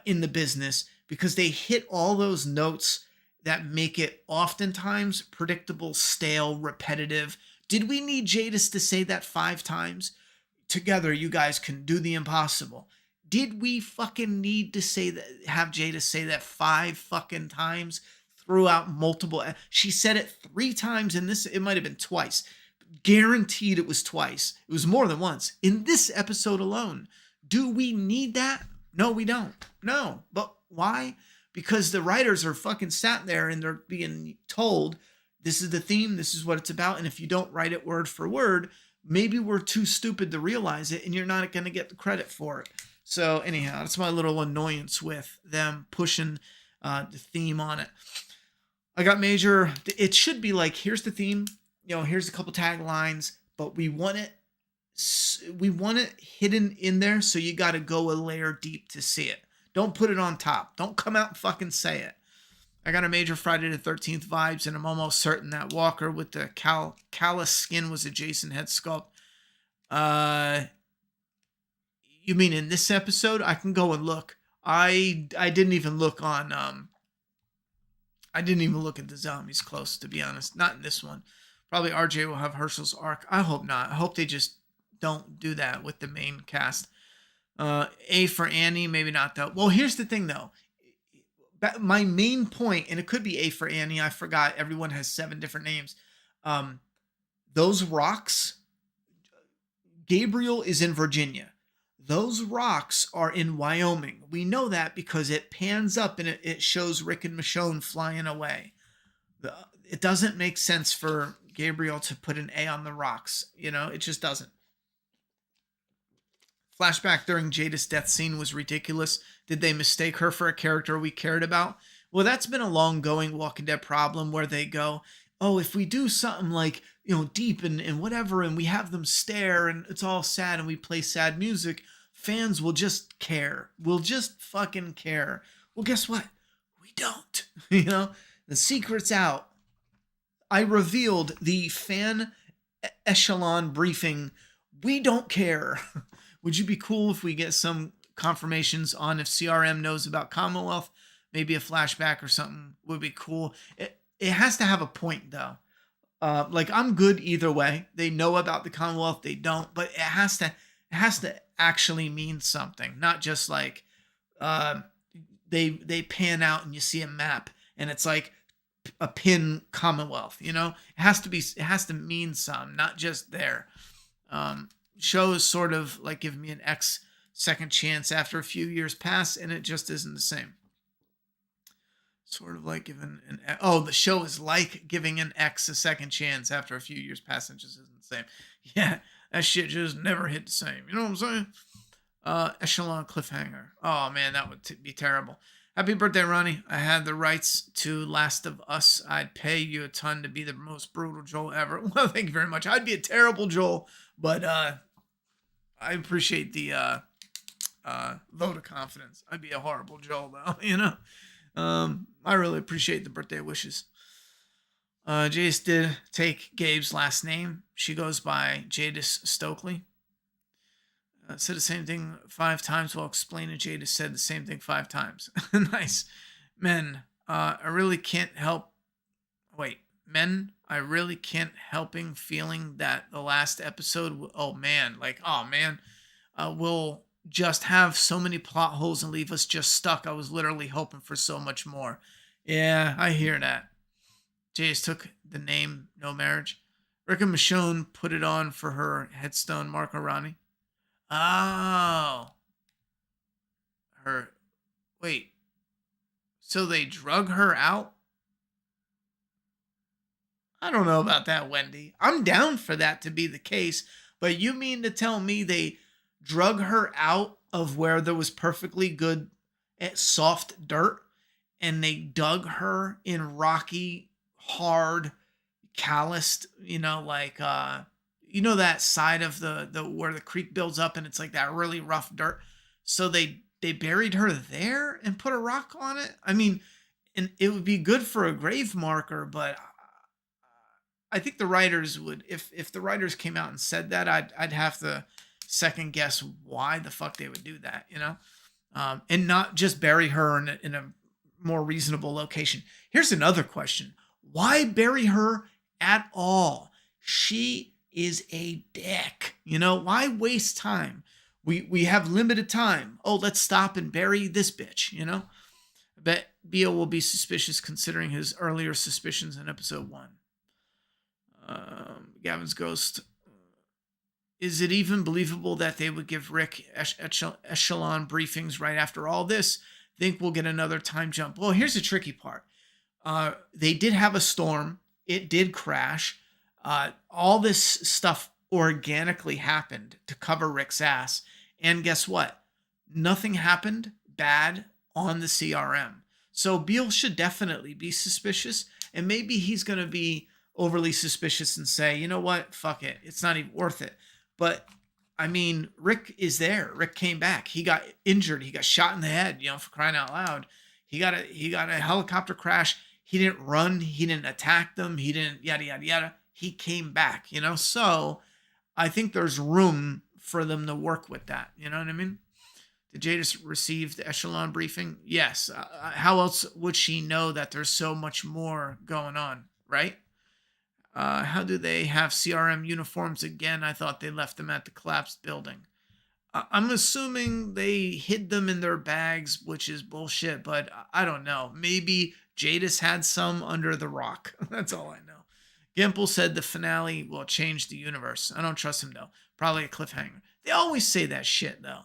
Speaker 1: in the business, because they hit all those notes that make it oftentimes predictable, stale, repetitive. Did we need Jadis to say that 5 times? Together, you guys can do the impossible. Did we fucking need to say that? Have Jadis say that 5 fucking times threw out multiple. She said it 3 times in this. It might have been twice. Guaranteed it was twice. It was more than once in this episode alone. Do we need that? No, we don't. No. But why? Because the writers are fucking sat there and they're being told this is the theme, this is what it's about. And if you don't write it word for word, maybe we're too stupid to realize it and you're not going to get the credit for it. So anyhow, that's my little annoyance with them pushing the theme on it. I got major. It should be like, here's the theme. Here's a couple taglines, but we want it hidden in there. So you got to go a layer deep to see it. Don't put it on top. Don't come out and fucking say it. I got a major Friday the 13th vibes, and I'm almost certain that Walker with the callous skin was a Jason head sculpt. You mean in this episode? I can go and look. I didn't even look on I didn't even look at the zombies close, to be honest. Not in this one. Probably RJ will have Herschel's arc. I hope not. I hope they just don't do that with the main cast. A for Annie, maybe not though. Well, here's the thing though. My main point, and it could be A for Annie, I forgot. Everyone has 7 different names. Those rocks, Gabriel is in Virginia. Those rocks are in Wyoming. We know that because it pans up and it shows Rick and Michonne flying away. It doesn't make sense for Gabriel to put an A on the rocks. It just doesn't. Flashback during Jada's death scene was ridiculous. Did they mistake her for a character we cared about? Well, that's been a long-going Walking Dead problem where they go, oh, if we do something like, deep and whatever, and we have them stare and it's all sad and we play sad music, fans will just care. We'll just fucking care. Well, guess what? We don't. The secret's out. I revealed the fan echelon briefing. We don't care. Would you be cool if we get some confirmations on if CRM knows about Commonwealth? Maybe a flashback or something would be cool. It has to have a point though. I'm good either way. They know about the Commonwealth, they don't, but it has to actually mean something, not just like they pan out and you see a map and it's like a pin Commonwealth. It has to mean something, not just there. Show is sort of like giving me an X second chance after a few years pass, and it just isn't the same. Sort of like giving the show is like giving an X a second chance after a few years pass, and just isn't the same. Yeah, that shit just never hit the same. You know what I'm saying? Echelon cliffhanger. Oh man, that would be terrible. Happy birthday, Ronnie. I had the rights to Last of Us. I'd pay you a ton to be the most brutal Joel ever. Well, thank you very much. I'd be a terrible Joel, but I appreciate the vote of confidence. I'd be a horrible Joel, though, I really appreciate the birthday wishes. Jace did take Gabe's last name. She goes by Jadis Stokely. Said the same thing 5 times while explaining Jadis said the same thing 5 times. Nice. Men, I really can't helping feeling that the last episode, will just have so many plot holes and leave us just stuck. I was literally hoping for so much more. Yeah, I hear that. Jace took the name No Marriage. Rick and Michonne put it on for her headstone marker, Ronnie. Oh. So they drug her out? I don't know about that, Wendy. I'm down for that to be the case, but you mean to tell me they drug her out of where there was perfectly good soft dirt and they dug her in rocky, hard, calloused, that side of the where the creek builds up and it's like that really rough dirt. So they buried her there and put a rock on it. I mean, and it would be good for a grave marker, but I think the writers would, if the writers came out and said that, I'd have to second guess why the fuck they would do that, and not just bury her in a more reasonable location. Here's another question. Why bury her at all? She is a dick. Why waste time? We have limited time. Oh, let's stop and bury this bitch, bet Beale will be suspicious considering his earlier suspicions in episode 1. Gavin's Ghost. Is it even believable that they would give Rick echelon briefings right after all this? Think we'll get another time jump. Well, here's the tricky part. They did have a storm. It did crash. All this stuff organically happened to cover Rick's ass. And guess what? Nothing happened bad on the CRM. So Beale should definitely be suspicious. And maybe he's going to be overly suspicious and say, you know what? Fuck it. It's not even worth it. But I mean, Rick is there. Rick came back. He got injured. He got shot in the head, for crying out loud. He got a helicopter crash. He didn't run. He didn't attack them. He didn't yada, yada, yada. He came back, So I think there's room for them to work with that. You know what I mean? Did Jadis receive the echelon briefing? Yes. How else would she know that there's so much more going on, right? How do they have CRM uniforms again? I thought they left them at the collapsed building. I'm assuming they hid them in their bags, which is bullshit, but I don't know. Maybe Jadis had some under the rock. That's all I know. Gimple said the finale will change the universe. I don't trust him, though. Probably a cliffhanger. They always say that shit, though.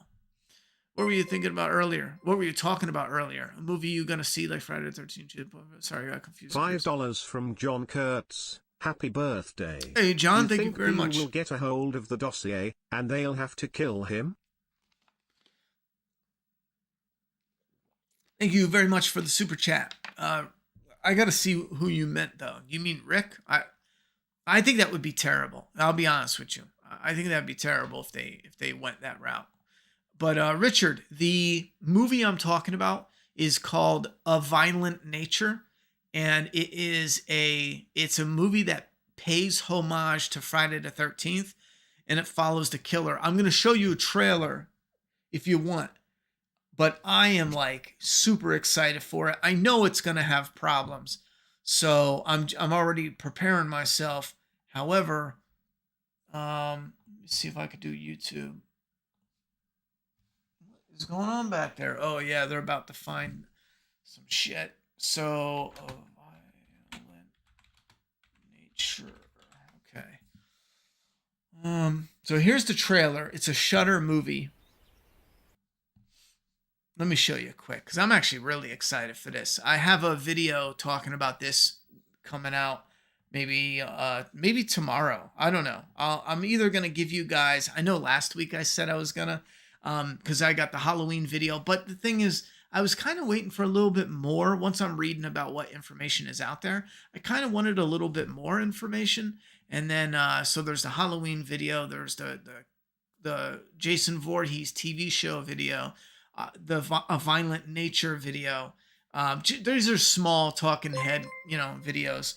Speaker 1: What were you thinking about earlier? What were you talking about earlier? A movie you going to see like Friday the 13th? Sorry, I got confused.
Speaker 2: $5 from John Kurtz. Happy birthday.
Speaker 1: Hey, John, thank you very much.
Speaker 2: He will get a hold of the dossier, and they'll have to kill him?
Speaker 1: Thank you very much for the super chat. I got to see who you meant, though. You mean Rick? I think that would be terrible. I'll be honest with you. I think that would be terrible if they went that route. But Richard, the movie I'm talking about is called A Violent Nature. And it's a movie that pays homage to Friday the 13th, and it follows the killer. I'm going to show you a trailer if you want, but I am like super excited for it. I know it's going to have problems, so I'm already preparing myself. However, let me see if I could do YouTube. What is going on back there? Oh yeah, they're about to find some shit. So, violent nature. Okay. So here's the trailer. It's a Shudder movie. Let me show you quick, because I'm actually really excited for this. I have a video talking about this coming out maybe tomorrow. I don't know. I'm either going to give you guys, I know last week I said I was going to, because I got the Halloween video, but the thing is, I was kind of waiting for a little bit more. Once I'm reading about what information is out there, I kind of wanted a little bit more information. And then, so there's the Halloween video. There's the Jason Voorhees TV show video, A Violent Nature video. These are small talking head, videos.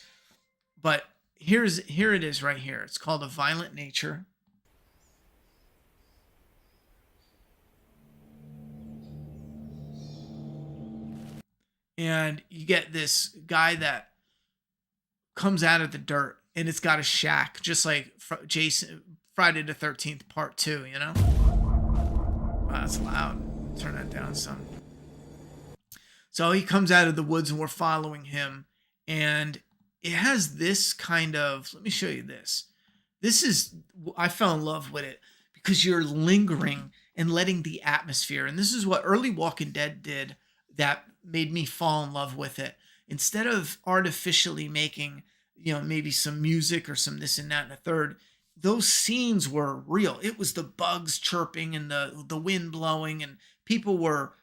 Speaker 1: But here it is right here. It's called A Violent Nature. And you get this guy that comes out of the dirt, and it's got a shack, just like Friday the 13th Part 2, Wow, that's loud. Turn that down some. So he comes out of the woods, and we're following him. And it has this kind of, let me show you this. I fell in love with it because you're lingering and letting the atmosphere. And this is what early Walking Dead did that made me fall in love with it. Instead of artificially making, maybe some music or some this and that and a third, those scenes were real. It was the bugs chirping and the wind blowing, and people were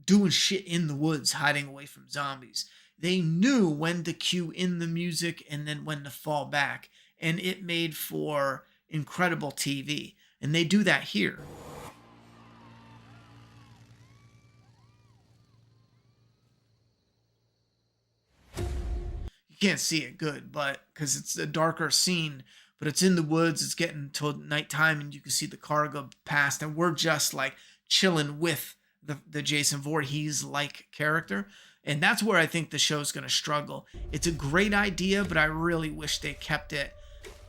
Speaker 1: doing shit in the woods, hiding away from zombies. They knew when to cue in the music and then when to fall back. And it made for incredible TV. And they do that here. Can't see it good, but because it's a darker scene, but it's in the woods, it's getting to nighttime, and you can see the car go past, and we're just like chilling with the Jason Voorhees like character. And that's where I think the show's going to struggle. It's a great idea, but I really wish they kept it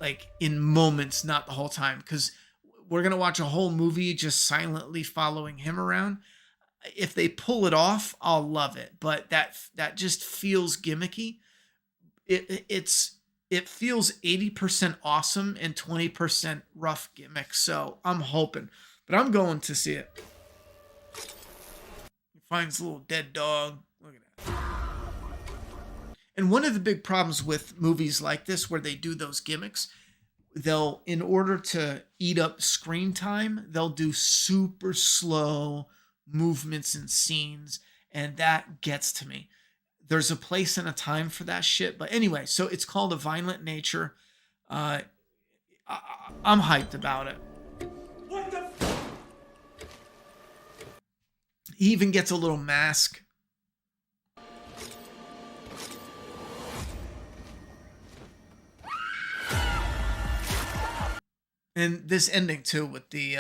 Speaker 1: like in moments, not the whole time, because we're going to watch a whole movie just silently following him around. If they pull it off, I'll love it. But that just feels gimmicky. It feels 80% awesome and 20% rough gimmick. So I'm hoping, but I'm going to see it. He finds a little dead dog. Look at that. And one of the big problems with movies like this, where they do those gimmicks, they'll, in order to eat up screen time, they'll do super slow movements and scenes, and that gets to me. There's a place and a time for that shit. But anyway, so it's called A Violent Nature. I'm hyped about it.
Speaker 3: What the?
Speaker 1: He even gets a little mask. And this ending too with the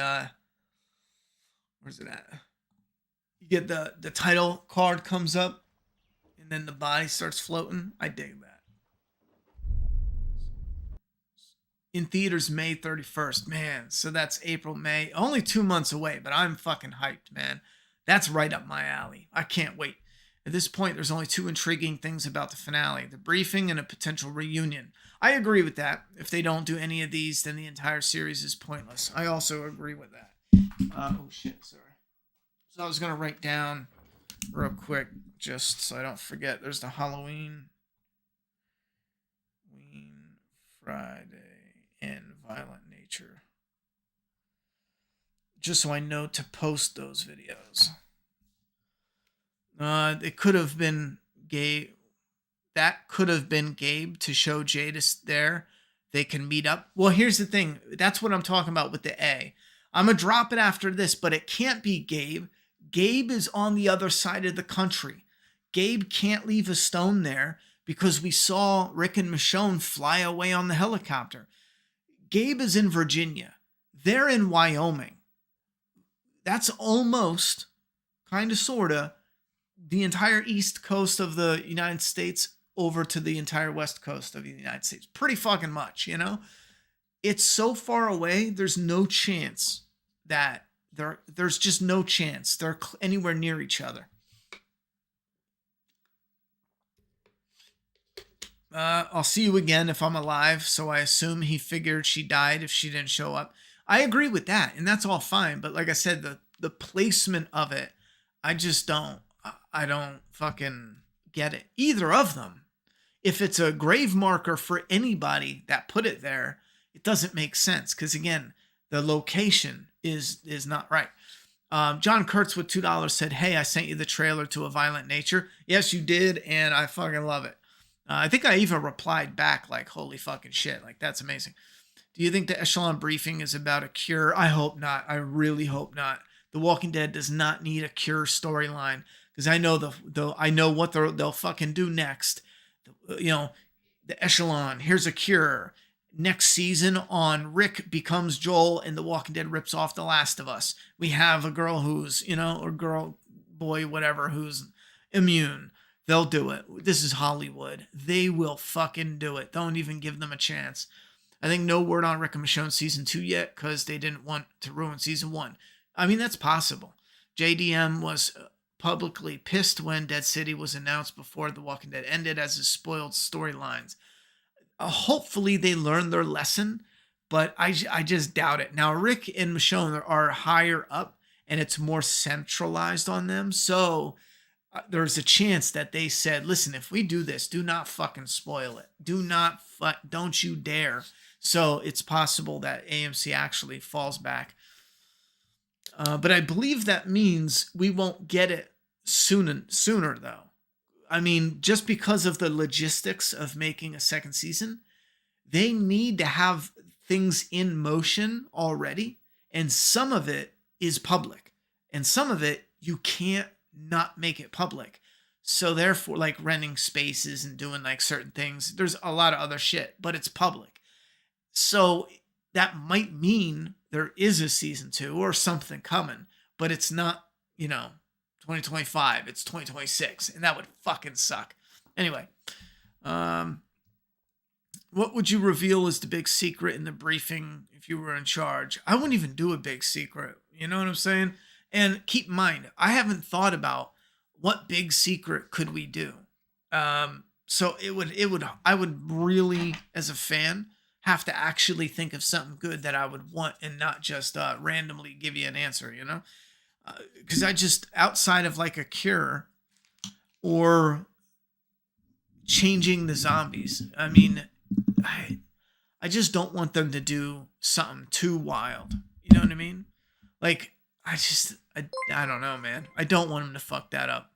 Speaker 1: where's it at? You get the title card comes up and then the body starts floating. I dig that. In theaters May 31st. Man, so that's April, May. Only 2 months away, but I'm fucking hyped, man. That's right up my alley. I can't wait. At this point, there's only 2 intriguing things about the finale: the briefing and a potential reunion. I agree with that. If they don't do any of these, then the entire series is pointless. I also agree with that. Oh shit, sorry. So I was going to write down real quick, just so I don't forget. There's the Halloween, Friday, and Violent Nature. Just so I know to post those videos. It could have been Gabe. That could have been Gabe to show Jadis there. They can meet up. Well, here's the thing. That's what I'm talking about with the A. I'm going to drop it after this, but it can't be Gabe. Gabe is on the other side of the country. Gabe can't leave a stone there because we saw Rick and Michonne fly away on the helicopter. Gabe is in Virginia. They're in Wyoming. That's almost, kind of, sort of, the entire east coast of the United States over to the entire west coast of the United States. Pretty fucking much, you know? It's so far away, there's no chance that there's just no chance they're anywhere near each other. I'll see you again if I'm alive, so I assume he figured she died if she didn't show up. I agree with that, and that's all fine, but like I said, the placement of it, I don't fucking get it. Either of them. If it's a grave marker for anybody that put it there, it doesn't make sense, because again, the location is not right. John Kurtz with $2 said, "Hey, I sent you the trailer to A Violent Nature." Yes, you did, and I fucking love it. I think I even replied back like, "Holy fucking shit, like that's amazing." Do you think the Echelon briefing is about a cure? I hope not. I really hope not. The Walking Dead does not need a cure storyline, because I know I know what they'll fucking do next. You know, the Echelon, here's a cure. Next season on Rick becomes Joel and The Walking Dead rips off The Last of Us. We have a girl who's, or girl, boy, whatever, who's immune. They'll do it. This is Hollywood. They will fucking do it. Don't even give them a chance. I think no word on Rick and Michonne season 2 yet, because they didn't want to ruin season 1. I mean, that's possible. JDM was publicly pissed when Dead City was announced before The Walking Dead ended, as it spoiled storylines. Hopefully they learned their lesson, but I just doubt it. Now, Rick and Michonne are higher up, and it's more centralized on them, so there's a chance that they said, listen, if we do this, do not fucking spoil it. Don't you dare. So it's possible that AMC actually falls back. But I believe that means we won't get it sooner, though. I mean, just because of the logistics of making a second season, they need to have things in motion already. And some of it is public. And some of it, you can't not make it public. So therefore, like renting spaces and doing like certain things, there's a lot of other shit, but it's public. So that might mean there is a season 2 or something coming, but it's not, 2025, it's 2026, and that would fucking suck. Anyway, what would you reveal as the big secret in the briefing if you were in charge? I wouldn't even do a big secret. You know what I'm saying? And keep in mind, I haven't thought about what big secret could we do. So I would really, as a fan, have to actually think of something good that I would want and not just randomly give you an answer, you know? Because I just, outside of like a cure or changing the zombies, I mean, I just don't want them to do something too wild. You know what I mean? Like, I don't know, man. I don't want them to fuck that up.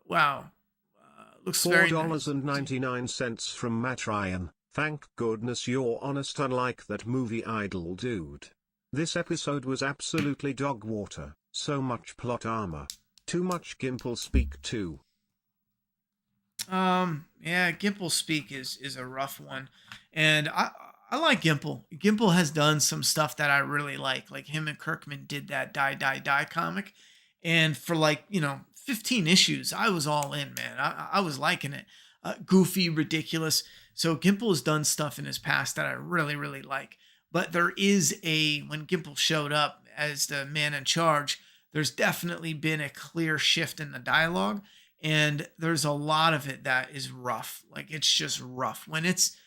Speaker 1: Wow. Looks very nice.
Speaker 2: $4.99 from Matt Ryan. Thank goodness you're honest, unlike that movie Idol dude. This episode was absolutely dog water. So much plot armor. Too much Gimple speak too.
Speaker 1: Yeah, Gimple speak is a rough one. And I like Gimple. Gimple has done some stuff that I really like. Like him and Kirkman did that Die Die Die comic. And for 15 issues, I was all in, man. I was liking it. Goofy, ridiculous. So Gimple has done stuff in his past that I really, really like. But there is when Gimple showed up as the man in charge, there's definitely been a clear shift in the dialogue. And there's a lot of it that is rough. Like, it's just rough. When it's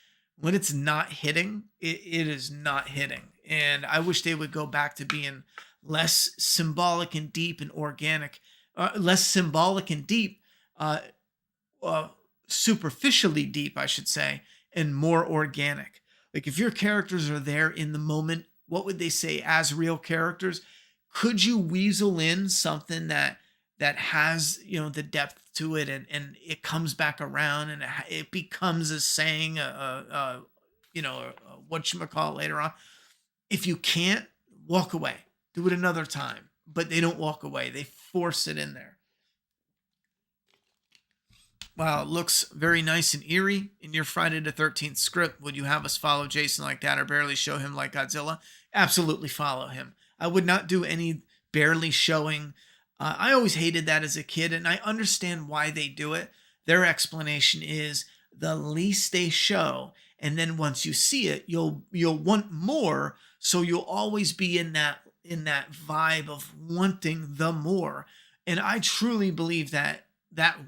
Speaker 1: not hitting, it is not hitting. And I wish they would go back to being less symbolic and deep and organic. Less symbolic and deep, superficially deep, I should say, and more organic. Like, if your characters are there in the moment, what would they say as real characters? Could you weasel in something that has, the depth to it, and it comes back around and it becomes a saying, whatchamacallit later on? If you can't, walk away. Do it another time. But they don't walk away. They force it in there. Wow, it looks very nice and eerie. In your Friday the 13th script, would you have us follow Jason like that or barely show him like Godzilla? Absolutely follow him. I would not do any barely showing. I always hated that as a kid, and I understand why they do it. Their explanation is the least they show, and then once you see it, you'll want more, so you'll always be in that vibe of wanting the more. And I truly believe that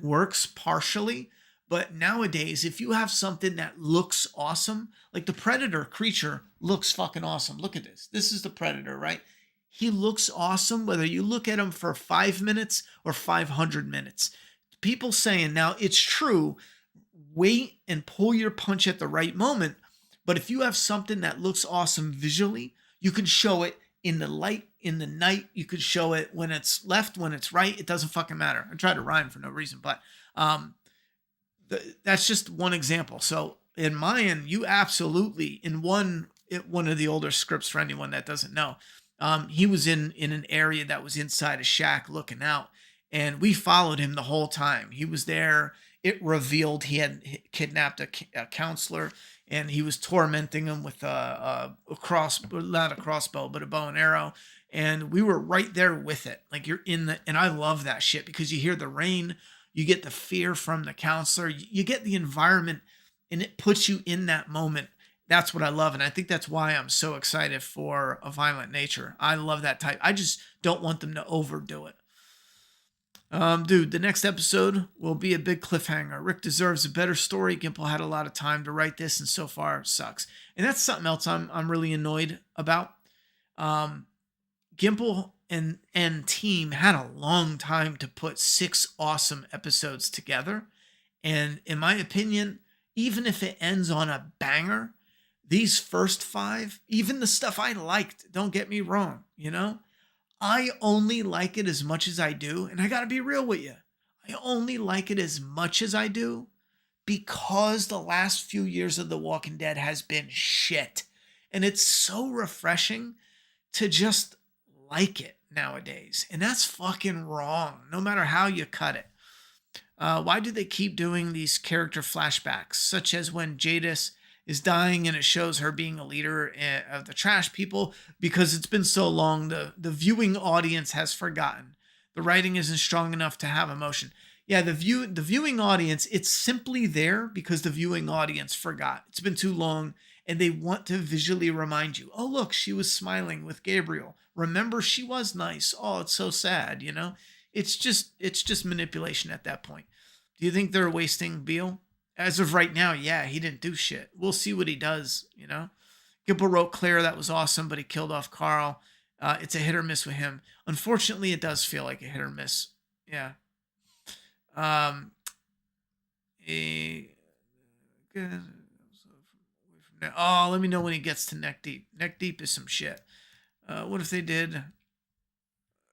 Speaker 1: works partially. But nowadays, if you have something that looks awesome, like the Predator creature looks fucking awesome. Look at this. This is the Predator, right? He looks awesome, whether you look at him for 5 minutes or 500 minutes. People saying, now it's true, wait and pull your punch at the right moment. But if you have something that looks awesome visually, you can show it in the light, in the night. You could show it when it's left, when it's right. It doesn't fucking matter. I tried to rhyme for no reason, but that's just one example. So in Mayan, you absolutely, in one of the older scripts, for anyone that doesn't know, he was in an area that was inside a shack looking out, and we followed him the whole time. He was there. It revealed he had kidnapped a counselor, and he was tormenting him with not a crossbow, but a bow and arrow. And we were right there with it. Like, you're in and I love that shit because you hear the rain, you get the fear from the counselor, you get the environment, and it puts you in that moment. That's what I love. And I think that's why I'm so excited for A Violent Nature. I love that type. I just don't want them to overdo it. Dude, the next episode will be a big cliffhanger. Rick deserves a better story. Gimple had a lot of time to write this, and so far sucks. And that's something else I'm really annoyed about. Gimple and team had a long time to put 6 awesome episodes together. And in my opinion, even if it ends on a banger, these first 5, even the stuff I liked, don't get me wrong, I only like it as much as I do, and I gotta be real with you. I only like it as much as I do because the last few years of The Walking Dead has been shit. And it's so refreshing to just like it nowadays. And that's fucking wrong, no matter how you cut it. Why do they keep doing these character flashbacks, such as when Jadis is dying and it shows her being a leader of the trash people? Because it's been so long, the viewing audience has forgotten. The writing isn't strong enough to have emotion. Yeah, the viewing audience, it's simply there because the viewing audience forgot. It's been too long, and they want to visually remind you, oh, look, she was smiling with Gabriel. remember she was nice. Oh, it's so sad, you know? It's just manipulation at that point. Do you think they're wasting Beale? As of right now, yeah, he didn't do shit. We'll see what he does, you know? Gibble wrote Claire, that was awesome, but he killed off Carl. It's a hit or miss with him. Unfortunately, it does feel like a hit or miss. Yeah. Um, oh, let me know when he gets to neck deep. Neck deep is some shit. What if they did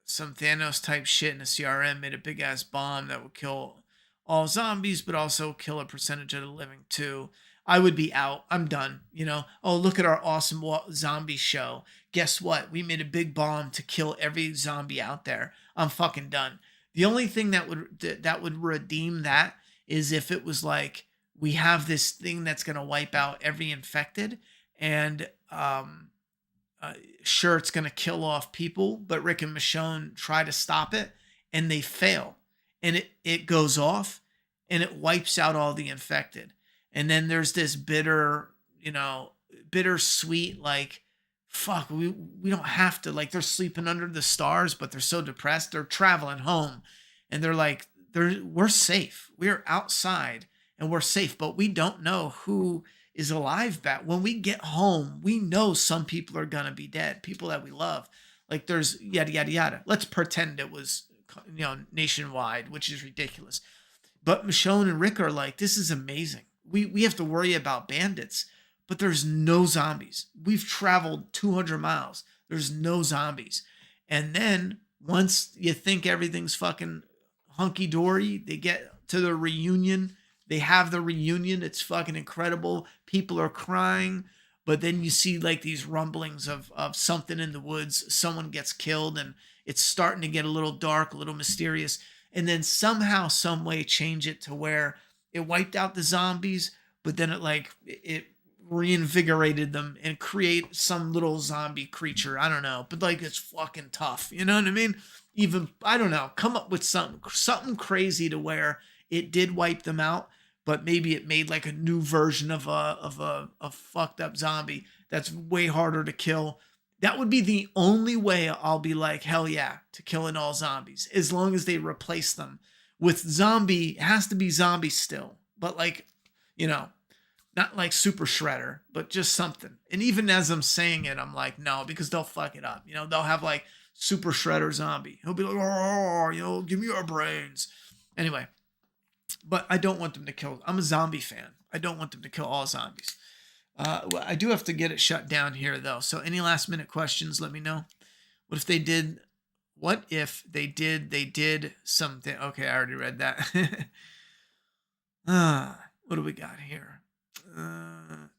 Speaker 1: some Thanos type shit in a CRM, made a big ass bomb that would kill all zombies, but also kill a percentage of the living too? I would be out. I'm done. You know, oh, look at our awesome zombie show. Guess what? We made a big bomb to kill every zombie out there. I'm fucking done. The only thing that would redeem that is if it was like, we have this thing that's going to wipe out every infected, and sure, it's going to kill off people, but Rick and Michonne try to stop it and they fail, and it goes off and it wipes out all the infected. And then there's this bittersweet, like, fuck, we don't have to, like, they're sleeping under the stars, but they're so depressed. They're traveling home and they're like, we're safe. We're outside and we're safe, but we don't know who is alive back. When we get home, we know some people are going to be dead, people that we love. Like, there's yada, yada, yada. Let's pretend it was, nationwide, which is ridiculous. But Michonne and Rick are like, this is amazing. We have to worry about bandits, but there's no zombies. We've traveled 200 miles. There's no zombies. And then once you think everything's fucking hunky-dory, they get to the reunion. They have the reunion. It's fucking incredible. People are crying. But then you see like these rumblings of something in the woods. Someone gets killed and it's starting to get a little dark, a little mysterious. And then somehow, some way change it to where it wiped out the zombies, but then it reinvigorated them and create some little zombie creature. I don't know, but like, it's fucking tough. You know what I mean? Even, I don't know, come up with something crazy to where it did wipe them out, but maybe it made like a new version of a fucked up zombie that's way harder to kill. That would be the only way I'll be like, hell yeah, to killing all zombies, as long as they replace them with zombie. It has to be zombie still, but like, not like Super Shredder, but just something. And even as I'm saying it, I'm like, no, because they'll fuck it up. They'll have like Super Shredder zombie. He'll be like, oh, give me your brains. Anyway, but I don't want them to kill. I'm a zombie fan. I don't want them to kill all zombies. I do have to get it shut down here though. So any last minute questions, let me know. What if they did something? Okay, I already read that. What do we got here?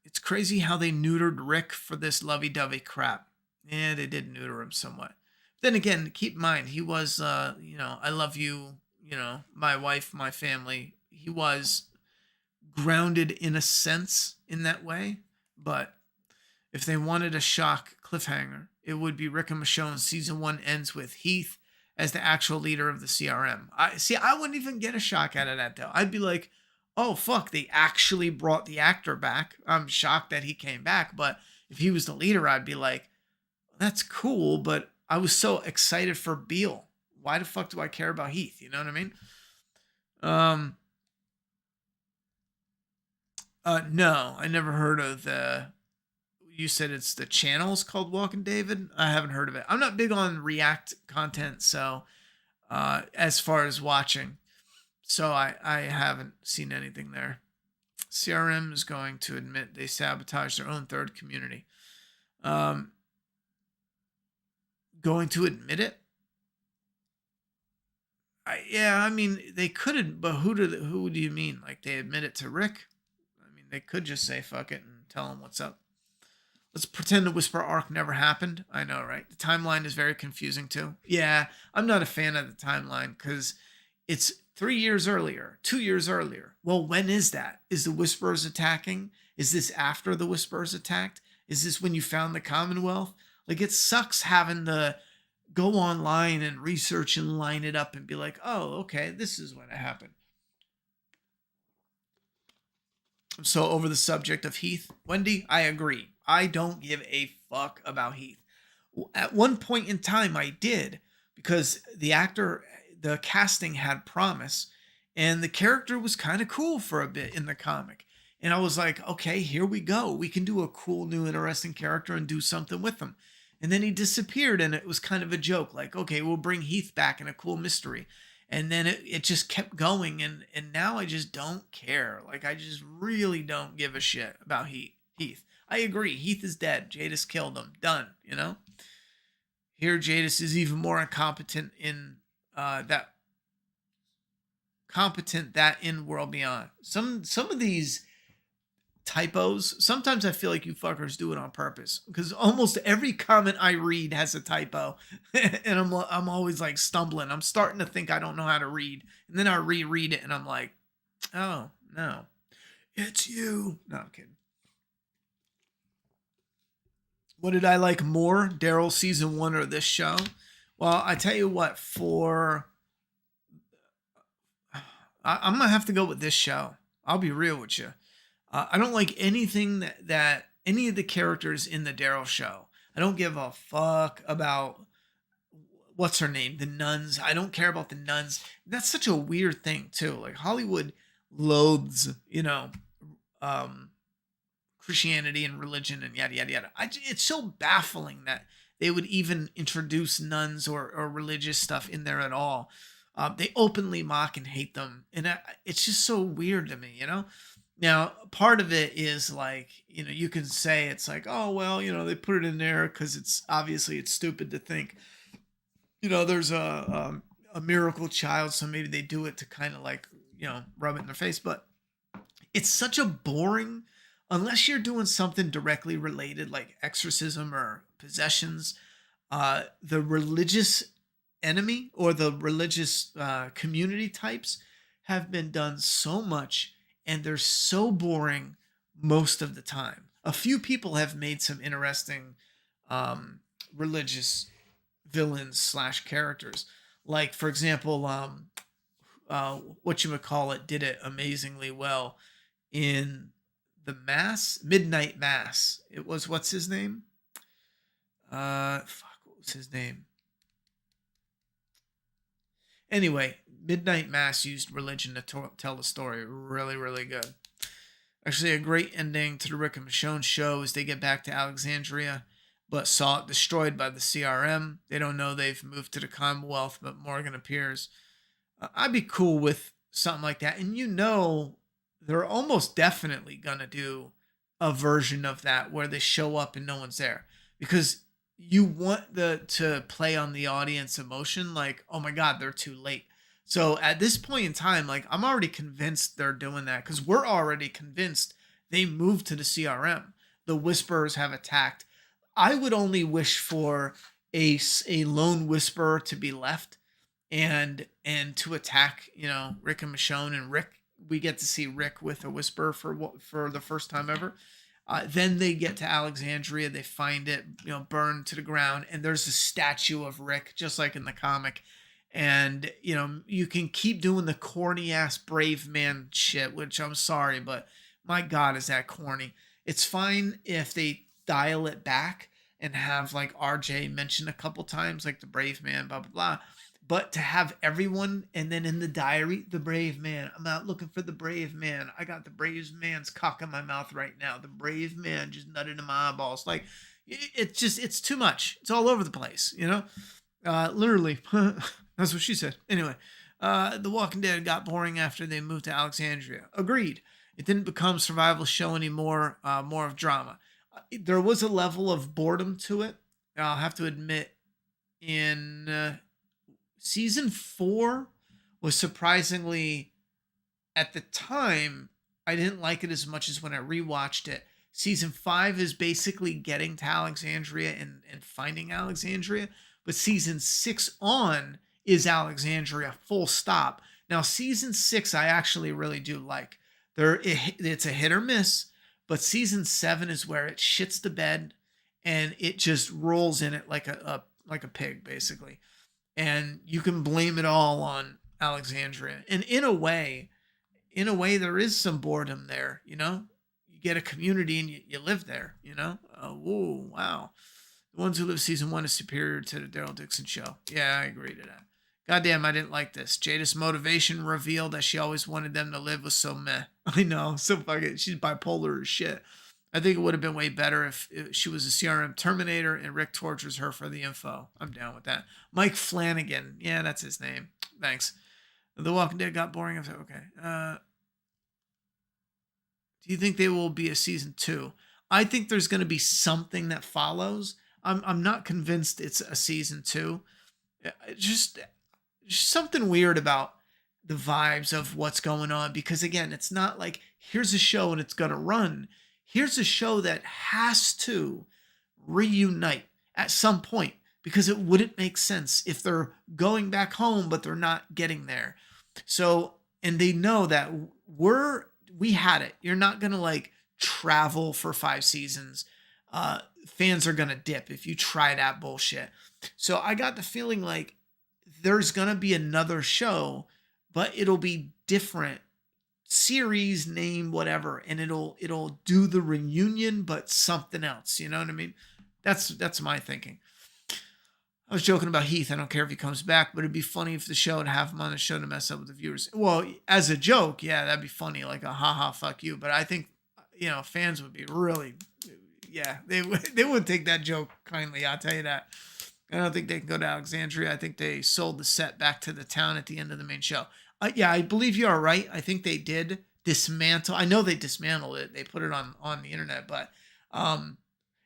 Speaker 1: It's crazy how they neutered Rick for this lovey-dovey crap. Yeah, they did neuter him somewhat. Then again, keep in mind, he was, I love you, my wife, my family. He was grounded in a sense in that way. But if they wanted a shock cliffhanger, it would be Rick and Michonne. Season 1 ends with Heath as the actual leader of the CRM. I wouldn't even get a shock out of that though. I'd be like, oh fuck, they actually brought the actor back. I'm shocked that he came back, but if he was the leader, I'd be like, that's cool, but I was so excited for Beale. Why the fuck do I care about Heath? You know what I mean? No, I never heard of you said it's the channel's called Walking David? I haven't heard of it. I'm not big on React content, so as far as watching, so I haven't seen anything there. CRM is going to admit they sabotaged their own third community. Going to admit it? I mean, they couldn't, but who do you mean? Like, they admit it to Rick? I mean, they could just say fuck it and tell him what's up. Let's pretend the Whisper arc never happened. I know, right? The timeline is very confusing too. Yeah, I'm not a fan of the timeline because it's 3 years earlier, 2 years earlier. Well, when is that? Is the Whisperers attacking? Is this after the Whisperers attacked? Is this when you found the Commonwealth? Like, it sucks having to go online and research and line it up and be like, oh, okay, this is when it happened. I'm so over the subject of Heath. Wendy, I agree. I don't give a fuck about Heath. At one point in time, I did, because the casting had promise, and the character was kind of cool for a bit in the comic. And I was like, okay, here we go. We can do a cool, new, interesting character and do something with him. And then he disappeared, and it was kind of a joke. Like, okay, we'll bring Heath back in a cool mystery. And then it just kept going, and now I just don't care. Like, I just really don't give a shit about Heath. I agree. Heath is dead. Jadis killed him. Done. You know. Here, Jadis is even more incompetent in that in World Beyond. Some of these typos, sometimes I feel like you fuckers do it on purpose, because almost every comment I read has a typo, and I'm always like stumbling. I'm starting to think I don't know how to read, and then I reread it, and I'm like, oh no, it's you. No, I'm kidding. What did I like more, Daryl season 1 or this show? Well, I tell you what, I'm gonna have to go with this show. I'll be real with you. I don't like anything that any of the characters in the Daryl show. I don't give a fuck about what's her name, the nuns. I don't care about the nuns. That's such a weird thing too. Like, Hollywood loathes, Christianity and religion and yada yada yada. It's so baffling that they would even introduce nuns or religious stuff in there at all. They openly mock and hate them, and it's just so weird to me, Now, part of it is like, you can say it's like, oh well, they put it in there because it's stupid to think, there's a miracle child, so maybe they do it to kind of like, rub it in their face. But it's such a boring, unless you're doing something directly related like exorcism or possessions, the religious enemy or the religious community types have been done so much, and they're so boring most of the time. A few people have made some interesting religious villains / characters. Like, for example, whatchamacallit did it amazingly well in the Midnight Mass. It was, what's his name? What was his name? Anyway, Midnight Mass used religion to tell the story. Really, really good. Actually, a great ending to the Rick and Michonne show is they get back to Alexandria, but saw it destroyed by the CRM. They don't know they've moved to the Commonwealth, but Morgan appears. I'd be cool with something like that. And they're almost definitely going to do a version of that where they show up and no one's there. Because you want to play on the audience emotion, like, oh my God, they're too late. So at this point in time, like, I'm already convinced they're doing that, because we're already convinced they moved to the CRM. The Whisperers have attacked. I would only wish for a lone Whisperer to be left and to attack, Rick and Michonne. And Rick, we get to see Rick with a Whisperer for the first time ever. Then they get to Alexandria. They find it, burned to the ground. And there's a statue of Rick, just like in the comic. And, you can keep doing the corny ass brave man shit, which I'm sorry, but my God, is that corny. It's fine if they dial it back and have like RJ mentioned a couple times, like the brave man, blah, blah, blah. But to have everyone, and then in the diary, the brave man, I'm out looking for the brave man. I got the brave man's cock in my mouth right now. The brave man just nutted in my eyeballs. Like, it's too much. It's all over the place, literally. That's what she said. Anyway, The Walking Dead got boring after they moved to Alexandria. Agreed. It didn't become a survival show anymore, more of drama. There was a level of boredom to it. I'll have to admit, in season 4 was surprisingly, at the time, I didn't like it as much as when I rewatched it. Season 5 is basically getting to Alexandria and finding Alexandria. But season 6 on is Alexandria, full stop. Now, season 6, I actually really do like. It's a hit or miss, but season 7 is where it shits the bed and it just rolls in it like a pig, basically. And you can blame it all on Alexandria. And in a way, there is some boredom there, You get a community and you live there, Whoa, wow. The Ones Who Live season 1 is superior to the Daryl Dixon show. Yeah, I agree to that. Goddamn, I didn't like this. Jada's motivation reveal that she always wanted them to live was so meh. I know, so fucking, she's bipolar as shit. I think it would have been way better if she was a CRM Terminator and Rick tortures her for the info. I'm down with that. Mike Flanagan. Yeah, that's his name. Thanks. The Walking Dead got boring. Okay. Do you think they will be a season 2? I think there's going to be something that follows. I'm not convinced it's a season 2. Just something weird about the vibes of what's going on, because again, it's not like here's a show and it's going to run. Here's a show that has to reunite at some point, because it wouldn't make sense if they're going back home but they're not getting there. So, and they know that we had it. You're not going to like travel for 5 seasons. Fans are going to dip if you try that bullshit. So I got the feeling like there's going to be another show, but it'll be different series, name, whatever, and it'll do the reunion but something else. You know what I mean? That's my thinking. I was joking about Heath. I don't care if he comes back, but it'd be funny if the show would have him on the show to mess up with the viewers. Well, as a joke, yeah, that'd be funny, like a haha fuck you. But I think, you know, fans would be really, yeah, they would take that joke kindly. I'll tell you that. I don't think they can go to Alexandria. I think they sold the set back to the town at the end of the main show. Yeah, I believe you are right. I think they did dismantle. I know they dismantled it. They put it on the internet, but and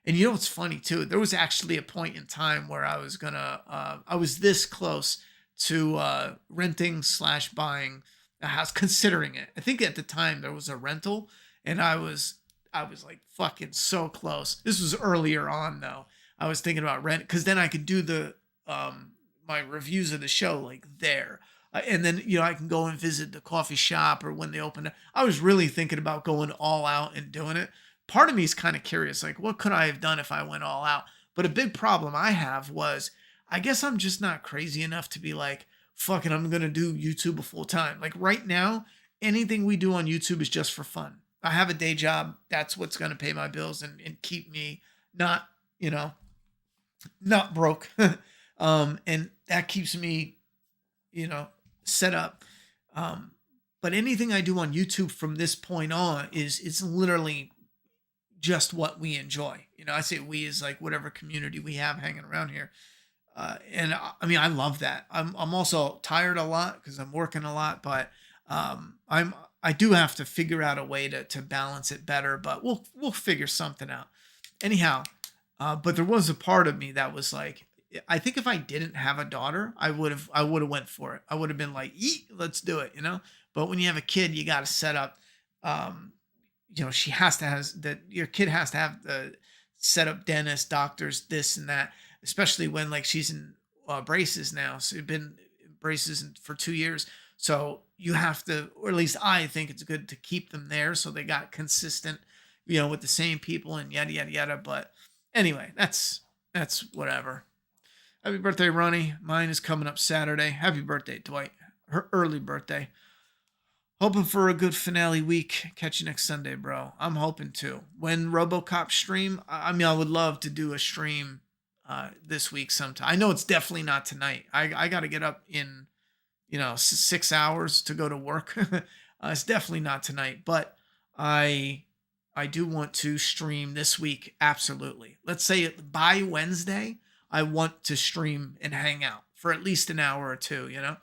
Speaker 1: you know what's funny too? There was actually a point in time where I was this close to renting / buying a house, considering it. I think at the time there was a rental, and I was like fucking so close. This was earlier on though. I was thinking about rent, because then I could do the my reviews of the show like there. And then, you know, I can go and visit the coffee shop or when they open it. I was really thinking about going all out and doing it. Part of me is kind of curious, like, what could I have done if I went all out? But a big problem I have was, I guess I'm just not crazy enough to be like, fucking, I'm going to do YouTube full time. Like right now, anything we do on YouTube is just for fun. I have a day job. That's what's going to pay my bills and keep me not, you know, not broke. And that keeps me, you know, set up. But anything I do on YouTube from this point on it's literally just what we enjoy. You know, I say we is like whatever community we have hanging around here. And I mean, I love that. I'm also tired a lot because I'm working a lot, but I do have to figure out a way to balance it better, but we'll figure something out. Anyhow, but there was a part of me that was like, I think if I didn't have a daughter, I would have went for it. I would have been like, eat, let's do it, you know? But when you have a kid, you got to set up, you know, your kid has to have the set up dentist, doctors, this and that, especially when like she's in braces now. So you've been in braces for 2 years. So you have to, or at least I think it's good to keep them there. So they got consistent, you know, with the same people and yada, yada, yada. But anyway, that's whatever. Happy birthday, Ronnie. Mine is coming up Saturday. Happy birthday, Dwight. Her early birthday. Hoping for a good finale week. Catch you next Sunday, bro. I'm hoping to. When RoboCop stream, I mean, I would love to do a stream this week sometime. I know it's definitely not tonight. I got to get up in, you know, 6 hours to go to work. It's definitely not tonight, but I do want to stream this week. Absolutely. Let's say by Wednesday, I want to stream and hang out for at least an hour or two, you know,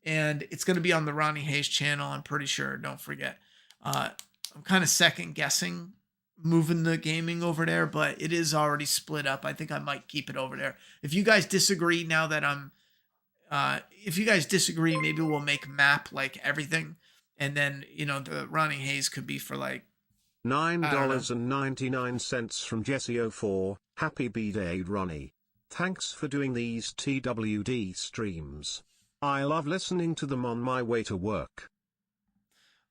Speaker 1: and it's going to be on the Ronnie Hayes channel. I'm pretty sure. Don't forget. I'm kind of second guessing moving the gaming over there, but it is already split up. I think I might keep it over there. If you guys disagree now that if you guys disagree, maybe we'll make map like everything. And then, you know, the Ronnie Hayes could be for like
Speaker 2: $9.99 from Jesse04. Happy B-Day, Ronnie. Thanks for doing these TWD streams. I love listening to them on my way to work.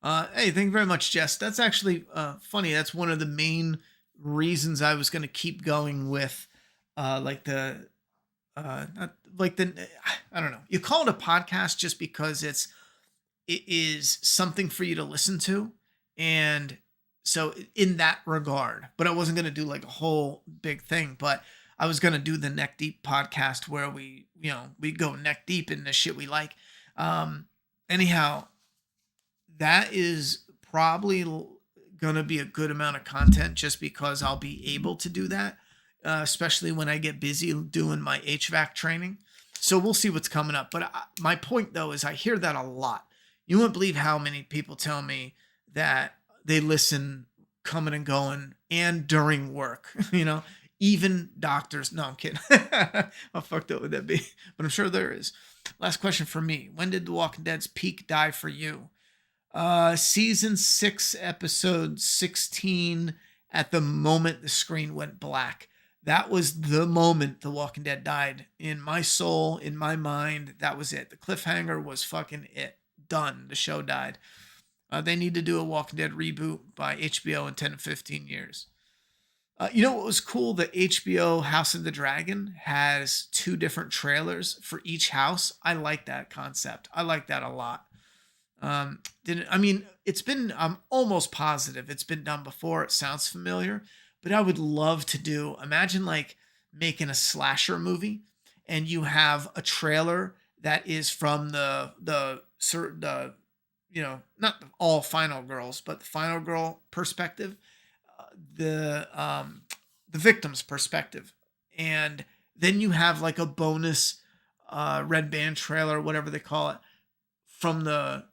Speaker 1: Hey, thank you very much, Jess. That's actually funny. That's one of the main reasons I was going to keep going with I don't know. You call it a podcast just because it is something for you to listen to. And so in that regard, but I wasn't going to do like a whole big thing, but I was going to do the Neck Deep podcast where we go neck deep in the shit we like. Anyhow, that is probably going to be a good amount of content just because I'll be able to do that, especially when I get busy doing my HVAC training. So we'll see what's coming up. But my point, though, is I hear that a lot. You won't believe how many people tell me that they listen coming and going and during work, even doctors. No, I'm kidding. How fucked up would that be? But I'm sure there is. Last question for me. When did The Walking Dead's peak die for you? Season 6, episode 16, at the moment the screen went black. That was the moment The Walking Dead died. In my soul, in my mind, that was it. The cliffhanger was fucking it. Done. The show died. They need to do a Walking Dead reboot by HBO in 10 to 15 years. You know what was cool? The HBO House of the Dragon has 2 different trailers for each house. I like that concept. I like that a lot. It's been, I'm almost positive it's been done before. It sounds familiar, but I would love to imagine like making a slasher movie and you have a trailer that is from the not all final girls, but the final girl perspective, the victim's perspective. And then you have like a bonus, red band trailer, whatever they call it, from the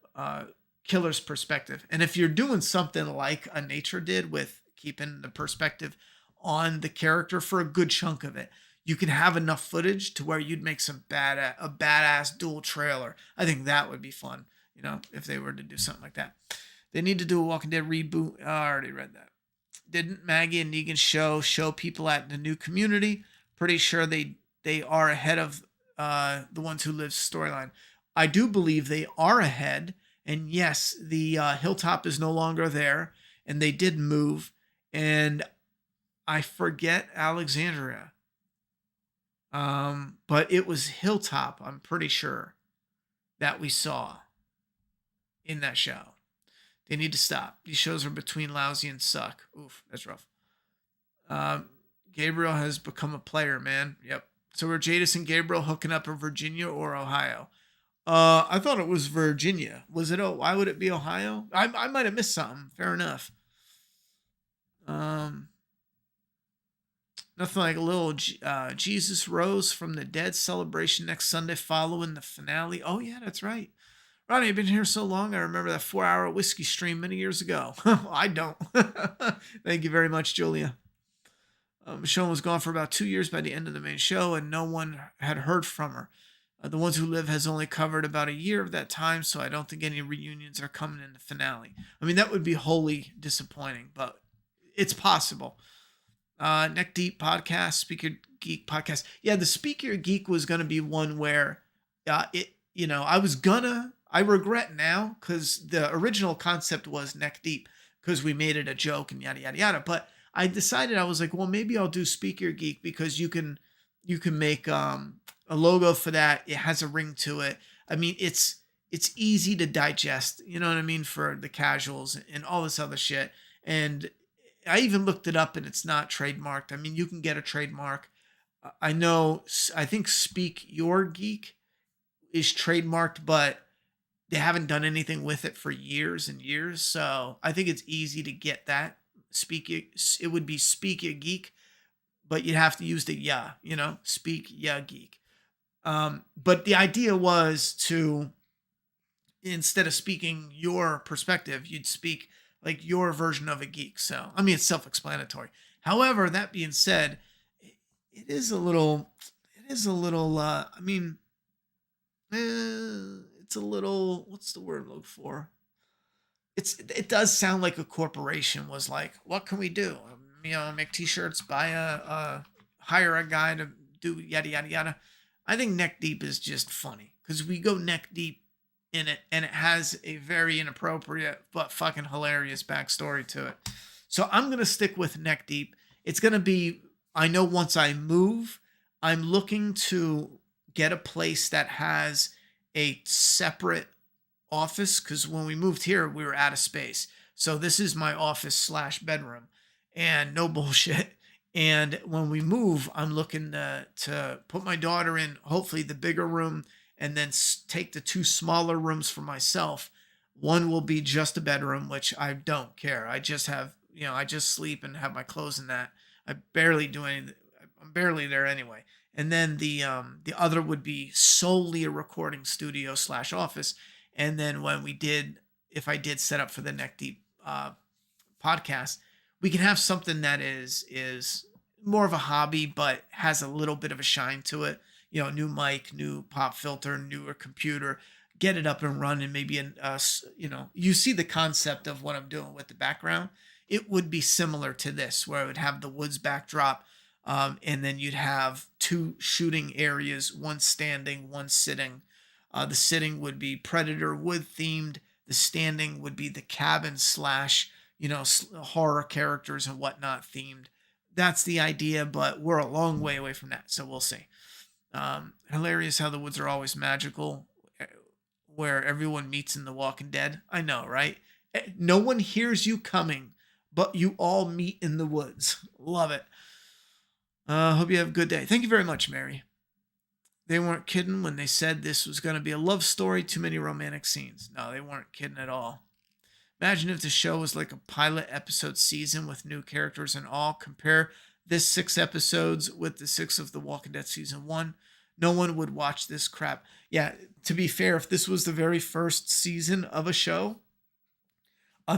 Speaker 1: killer's perspective. And if you're doing something like A Nature did with keeping the perspective on the character for a good chunk of it, you can have enough footage to where you'd make a badass dual trailer. I think that would be fun, if they were to do something like that. They need to do a Walking Dead reboot. I already read that. Didn't Maggie and Negan show people at the new community? Pretty sure they are ahead of the Ones Who Live storyline. I do believe they are ahead. And yes, the hilltop is no longer there. And they did move. And I forget Alexandria. But it was hilltop, I'm pretty sure, that we saw in that show. They need to stop. These shows are between lousy and suck. Oof, that's rough. Gabriel has become a player, man. Yep. So were Jadis and Gabriel hooking up in Virginia or Ohio? I thought it was Virginia. Was it? Why would it be Ohio? I might have missed something. Fair enough. Nothing like a little Jesus rose from the dead celebration next Sunday following the finale. Oh, yeah, that's right. Ronnie, I've been here so long, I remember that 4-hour whiskey stream many years ago. I don't. Thank you very much, Julia. Michonne was gone for about 2 years by the end of the main show, and no one had heard from her. The Ones Who Live has only covered about a year of that time, so I don't think any reunions are coming in the finale. I mean, that would be wholly disappointing, but it's possible. Neck Deep podcast, Speaker Geek podcast. Yeah, the Speaker Geek was going to be one where I regret now because the original concept was Neck Deep because we made it a joke and yada, yada, yada. But I decided, I was like, well, maybe I'll do Speaker Geek because you can make a logo for that. It has a ring to it. I mean, it's easy to digest, you know what I mean, for the casuals and all this other shit. And I even looked it up and it's not trademarked. I mean, you can get a trademark. I think Speak Your Geek is trademarked, but they haven't done anything with it for years and years. So I think it's easy to get that. It would be Speak Your Geek, but you'd have to use the Speak Ya Geek. But the idea was to, instead of speaking your perspective, you'd speak like your version of a geek. So, I mean, it's self-explanatory. However, that being said, it's a little, what's the word I'm looking for? It does sound like a corporation was like, what can we do? Make t-shirts, hire a guy to do yada, yada, yada. I think Neck Deep is just funny because we go neck deep in it and it has a very inappropriate but fucking hilarious backstory to it. So I'm going to stick with Neck Deep. It's going to be, I know once I move, I'm looking to get a place that has a separate office because when we moved here, we were out of space. So this is my office / bedroom, and no bullshit. And when we move, I'm looking to put my daughter in, hopefully the bigger room, and then take the two smaller rooms for myself. One will be just a bedroom, which I don't care. I just have, I just sleep and have my clothes in that. I barely do anything. I'm barely there anyway. And then the other would be solely a recording studio slash office. And then if I did set up for the Neck Deep podcast, we can have something that is more of a hobby, but has a little bit of a shine to it. New mic, new pop filter, newer computer, get it up and running. Maybe you see the concept of what I'm doing with the background. It would be similar to this, where it would have the woods backdrop, and then you'd have two shooting areas, one standing, one sitting. The sitting would be Predator wood themed. The standing would be the cabin slash horror characters and whatnot themed. That's the idea, but we're a long way away from that, so we'll see. Hilarious how the woods are always magical, where everyone meets in The Walking Dead. I know, right? No one hears you coming, but you all meet in the woods. Love it. Hope you have a good day. Thank you very much, Mary. They weren't kidding when they said this was going to be a love story, too many romantic scenes. No, they weren't kidding at all. Imagine if the show was like a pilot episode season with new characters and all. Compare this 6 episodes with the 6 of The Walking Dead season 1. No one would watch this crap. Yeah, to be fair, if this was the very first season of a show,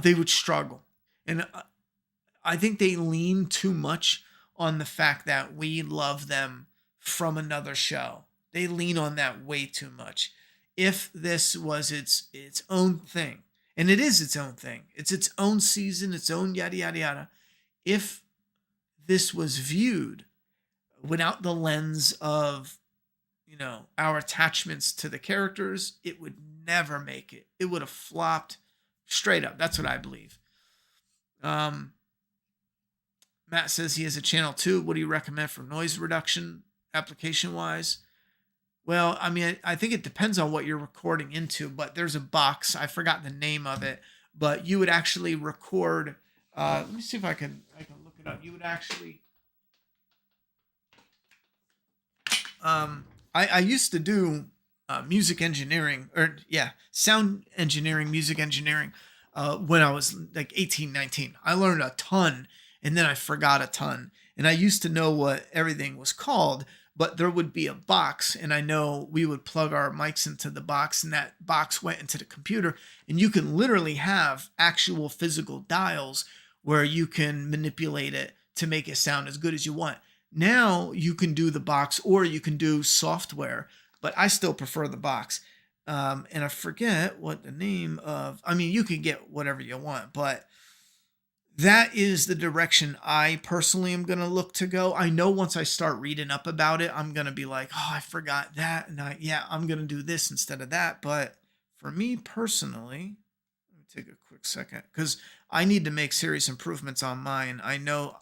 Speaker 1: they would struggle. And I think they lean too much on the fact that we love them from another show. They lean on that way too much. If this was its own thing, and it is its own thing, it's its own season, its own yada, yada, yada. If this was viewed without the lens of, our attachments to the characters, it would never make it. It would have flopped straight up. That's what I believe. Matt says he has a channel too. What do you recommend for noise reduction application wise? Well, I mean, I think it depends on what you're recording into, but there's a box. I forgot the name of it, but you would actually record. Let me see if I can look it up. You would actually. I used to do music engineering, sound engineering, music engineering, when I was like 18, 19. I learned a ton, and then I forgot a ton. And I used to know what everything was called, but there would be a box, and I know we would plug our mics into the box, and that box went into the computer, and you can literally have actual physical dials where you can manipulate it to make it sound as good as you want. Now you can do the box, or you can do software, but I still prefer the box. And I forget what the name of, you can get whatever you want, but that is the direction I personally am going to look to go. I know once I start reading up about it, I'm going to be like, oh, I forgot that. And I'm going to do this instead of that. But for me personally, let me take a quick second, because I need to make serious improvements on mine. I know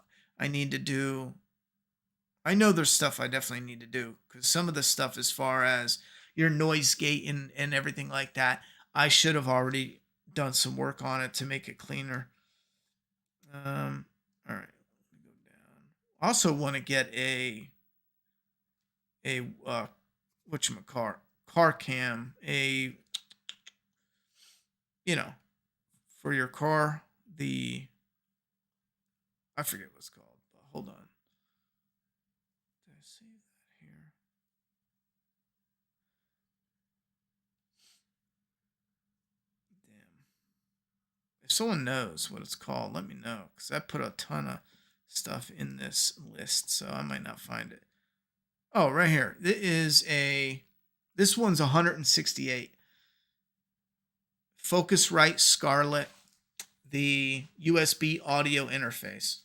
Speaker 1: there's stuff I definitely need to do, because some of the stuff as far as your noise gate and everything like that, I should have already done some work on it to make it cleaner. All right, let me go down. I also want to get a car cam, for your car. I forget what it's called, but hold on. Did I see that here? Damn. If someone knows what it's called, let me know, because I put a ton of stuff in this list, so I might not find it. Oh, right here. This one's 168. Focusrite Scarlett, the USB audio interface.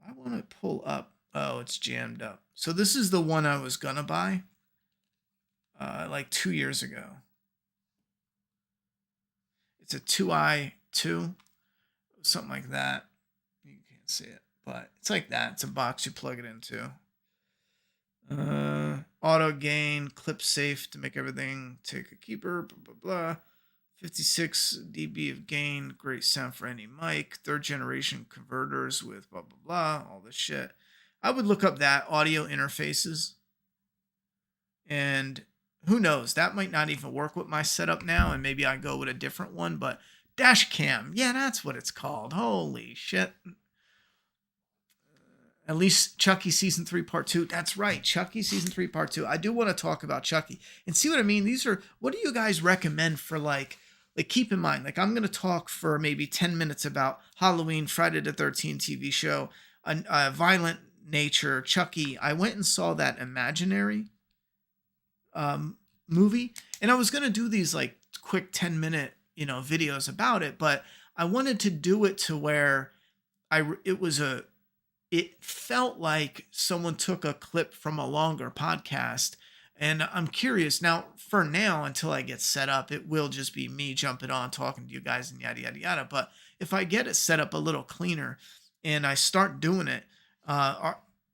Speaker 1: I want to pull up. Oh, it's jammed up. So this is the one I was gonna buy like 2 years ago. It's a 2i2, something like that. You can't see it, but it's like that. It's a box you plug it into. Auto gain, clip safe to make everything take a keeper, blah, blah, blah. 56 dB of gain, great sound for any mic, 3rd generation converters with blah, blah, blah, all this shit. I would look up that audio interfaces, and who knows, that might not even work with my setup now, and maybe I go with a different one, but dash cam, yeah, that's what it's called. Holy shit. At least Chucky season 3 part 2. That's right, Chucky season 3 part 2. I do want to talk about Chucky and see what I mean. These are, what do you guys recommend for like keep in mind, like I'm going to talk for maybe 10 minutes about Halloween, Friday the 13th TV show, a violent nature, Chucky. I went and saw that Imaginary movie, and I was going to do these like quick 10-minute, videos about it, but I wanted to do it to where it felt like someone took a clip from a longer podcast. And I'm curious now, for now, until I get set up, it will just be me jumping on, talking to you guys and yada, yada, yada. But if I get it set up a little cleaner and I start doing it,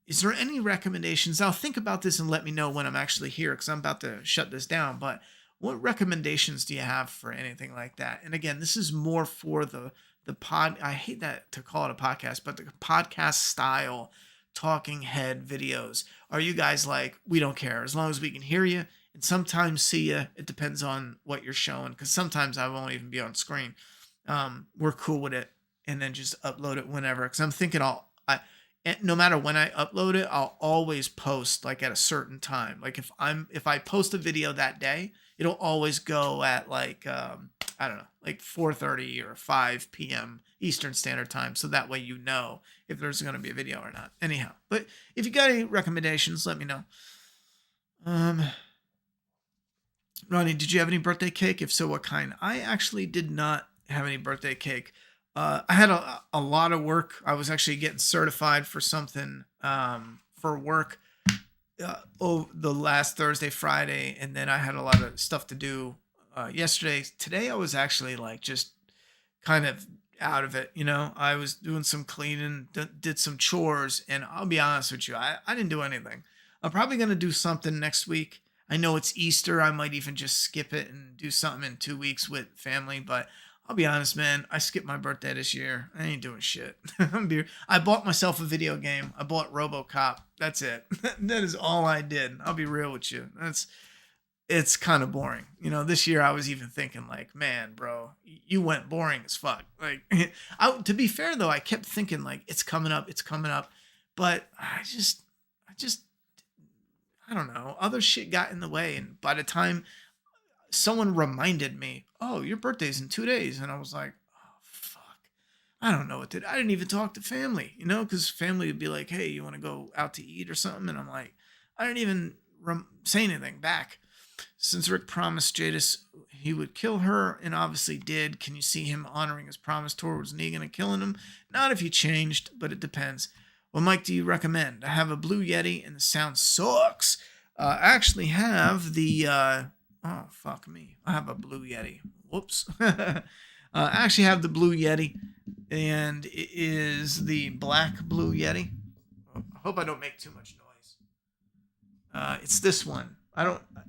Speaker 1: is there any recommendations? Now think about this and let me know when I'm actually here, because I'm about to shut this down. But what recommendations do you have for anything like that? And again, this is more for the pod. I hate that to call it a podcast, but the podcast style talking head videos. Are you guys like, we don't care as long as we can hear you and sometimes see you? It depends on what you're showing, because sometimes I won't even be on screen. We're cool with it, and then just upload it whenever, because I'm thinking no matter when I upload it, I'll always post like at a certain time. Like if I post a video that day, it'll always go at like I don't know, like 4:30 or 5 p.m. Eastern Standard Time, so that way if there's going to be a video or not. Anyhow, but if you got any recommendations, let me know. Ronnie, did you have any birthday cake? If so, what kind? I actually did not have any birthday cake. I had a lot of work. I was actually getting certified for something for work the last Thursday, Friday, and then I had a lot of stuff to do yesterday. Today I was actually like just kind of out of it. I was doing some cleaning, did some chores, and I'll be honest with you, I didn't do anything. I'm probably going to do something next week. I know it's Easter. I might even just skip it and do something in 2 weeks with family, but I'll be honest, man, I skipped my birthday this year. I ain't doing shit. I bought myself a video game. I bought RoboCop. That's it. That is all I did. I'll be real with you. It's kind of boring. This year I was even thinking like, man, bro, you went boring as fuck. Like, to be fair though, I kept thinking like, it's coming up. But I don't know. Other shit got in the way. And by the time someone reminded me, oh, your birthday's in 2 days. And I was like, oh, fuck. I don't know what to do. I didn't even talk to family, because family would be like, hey, you want to go out to eat or something? And I'm like, I didn't even say anything back. Since Rick promised Jadis he would kill her, and obviously did, can you see him honoring his promise towards Negan and killing him? Not if he changed, but it depends. What mic do you recommend? I have a Blue Yeti, and the sound sucks. I actually have the... oh, fuck me. I have a Blue Yeti. Whoops. I actually have the Blue Yeti, and it is the black Blue Yeti. I hope I don't make too much noise. It's this one.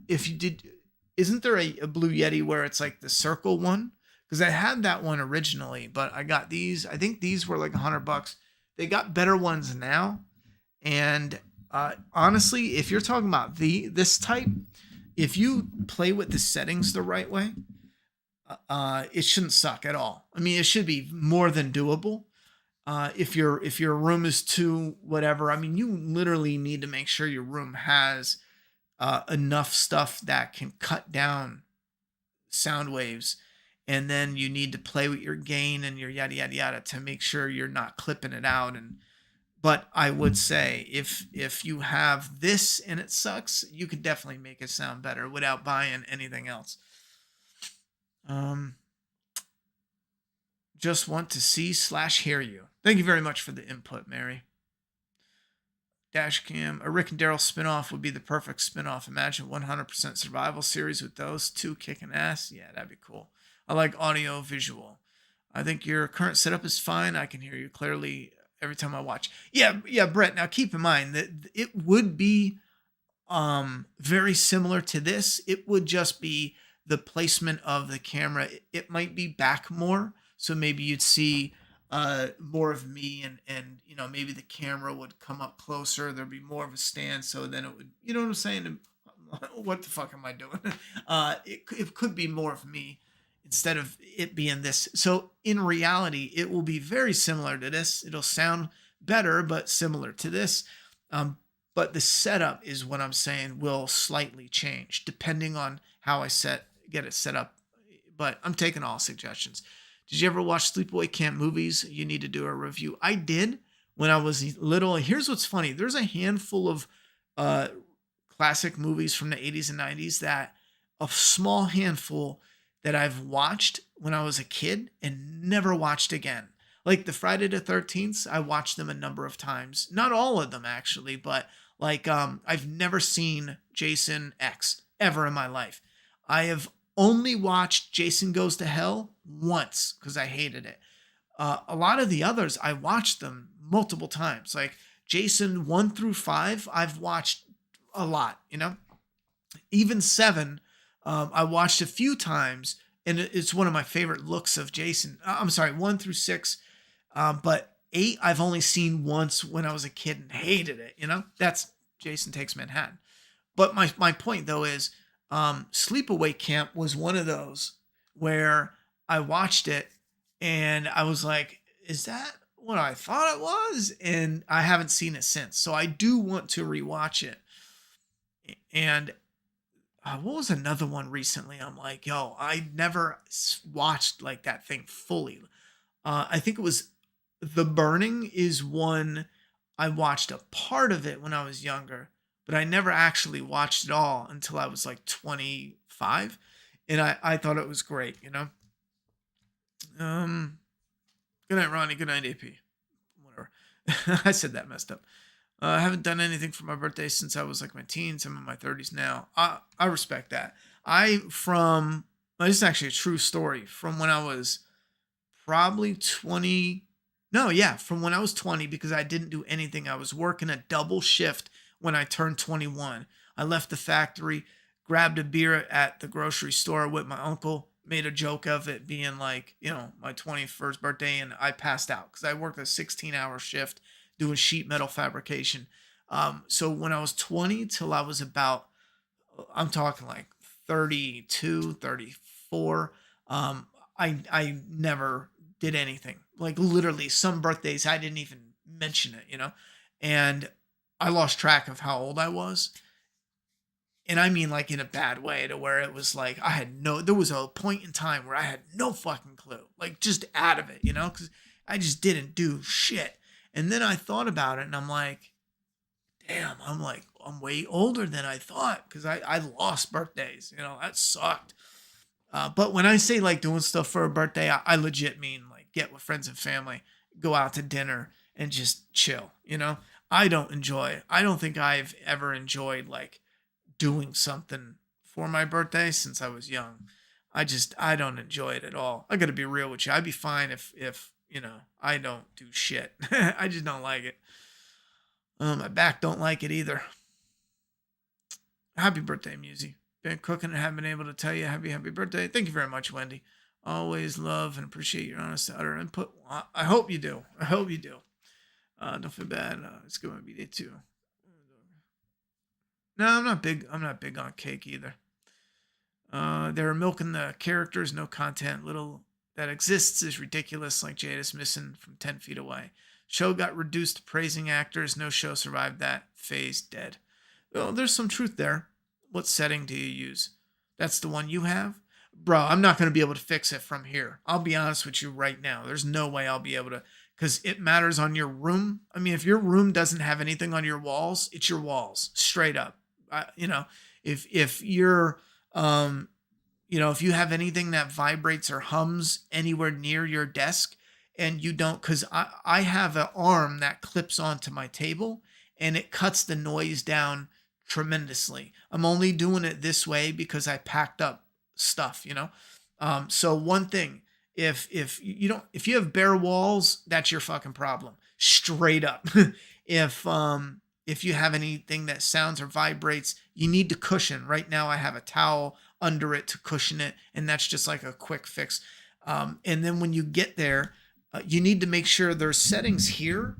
Speaker 1: Isn't there a Blue Yeti where it's like the circle one? Because I had that one originally, but I got these. I think these were like $100. They got better ones now. And honestly, if you're talking about this type, if you play with the settings the right way, it shouldn't suck at all. I mean, it should be more than doable. If your room is too whatever, I mean, you literally need to make sure your room has enough stuff that can cut down sound waves, and then you need to play with your gain and your yada yada yada to make sure you're not clipping it out. But I would say if you have this and it sucks, you could definitely make it sound better without buying anything else. Just want to see/hear you. Thank you very much for the input, Mary. Dashcam, a Rick and Daryl spinoff would be the perfect spinoff. Imagine 100% survival series with those two kicking ass. Yeah, that'd be cool. I like audio visual. I think your current setup is fine. I can hear you clearly every time I watch. Yeah, Brett. Now keep in mind that it would be very similar to this. It would just be the placement of the camera, it might be back more. So maybe you'd see more of me, and maybe the camera would come up closer. There'd be more of a stand. So then it would, you know what I'm saying? What the fuck am I doing? It could be more of me instead of it being this. So in reality, it will be very similar to this. It'll sound better, but similar to this. But the setup is what I'm saying will slightly change depending on how I get it set up. But I'm taking all suggestions. Did you ever watch Sleepaway Camp movies? You need to do a review. I did when I was little. Here's what's funny. There's a handful of classic movies from the 80s and 90s, that a small handful that I've watched when I was a kid and never watched again. Like the Friday the 13th, I watched them a number of times. Not all of them actually, but like I've never seen Jason X ever in my life. I have only watched Jason Goes to Hell once because I hated it. A lot of the others, I watched them multiple times. Like Jason 1 through 5, I've watched a lot, Even 7, I watched a few times, and it's one of my favorite looks of Jason. I'm sorry, 1 through 6. But 8, I've only seen once when I was a kid and hated it, That's Jason Takes Manhattan. But my point, though, is Sleepaway Camp was one of those where I watched it and I was like, is that what I thought it was? And I haven't seen it since. So I do want to rewatch it. And what was another one recently? I'm like, yo, I never watched like that thing fully. I think it was The Burning is one. I watched a part of it when I was younger, but I never actually watched it all until I was like 25. And I thought it was great, Good night, Ronnie. Good night, AP. Whatever. I said that messed up. I haven't done anything for my birthday since I was like my teens. I'm in my 30s now. I respect that. This is actually a true story. From when I was probably 20. No, yeah, from when I was 20, because I didn't do anything. I was working a double shift when I turned 21. I left the factory, grabbed a beer at the grocery store with my uncle, made a joke of it being like, my 21st birthday, and I passed out because I worked a 16-hour shift doing sheet metal fabrication. So when I was 20 till I was about, I'm talking like 32, 34, I never did anything. Like literally some birthdays I didn't even mention it, and I lost track of how old I was. And I mean like in a bad way, to where it was like there was a point in time where I had no fucking clue, like just out of it, because I just didn't do shit. And then I thought about it and I'm like, damn, I'm way older than I thought, because I lost birthdays, that sucked. But when I say like doing stuff for a birthday, I legit mean like get with friends and family, go out to dinner and just chill, I don't think I've ever enjoyed like doing something for my birthday since I was young. I don't enjoy it at all. I got to be real with you. I'd be fine if I don't do shit. I just don't like it. My back don't like it either. Happy birthday, Musy. Been cooking and haven't been able to tell you happy birthday. Thank you very much, Wendy. Always love and appreciate your honest utter input. I hope you do. Don't feel bad. It's going to be day 2. No, I'm not big on cake either. They're milking the characters, no content. Little that exists is ridiculous, like Jada's missing from 10 feet away. Show got reduced to praising actors. No show survived that phase. Dead. Well, there's some truth there. What setting do you use? That's the one you have? Bro, I'm not going to be able to fix it from here. I'll be honest with you right now. There's no way I'll be able to, because it matters on your room. I mean, if your room doesn't have anything on your walls, it's your walls, straight up. If you're, if you have anything that vibrates or hums anywhere near your desk, and you don't, because I have an arm that clips onto my table and it cuts the noise down tremendously. I'm only doing it this way because I packed up stuff, so one thing, if you have bare walls, that's your fucking problem, straight up. If you have anything that sounds or vibrates, you need to cushion. Right now I have a towel under it to cushion it, and that's just like a quick fix. And then when you get there, you need to make sure there's settings here.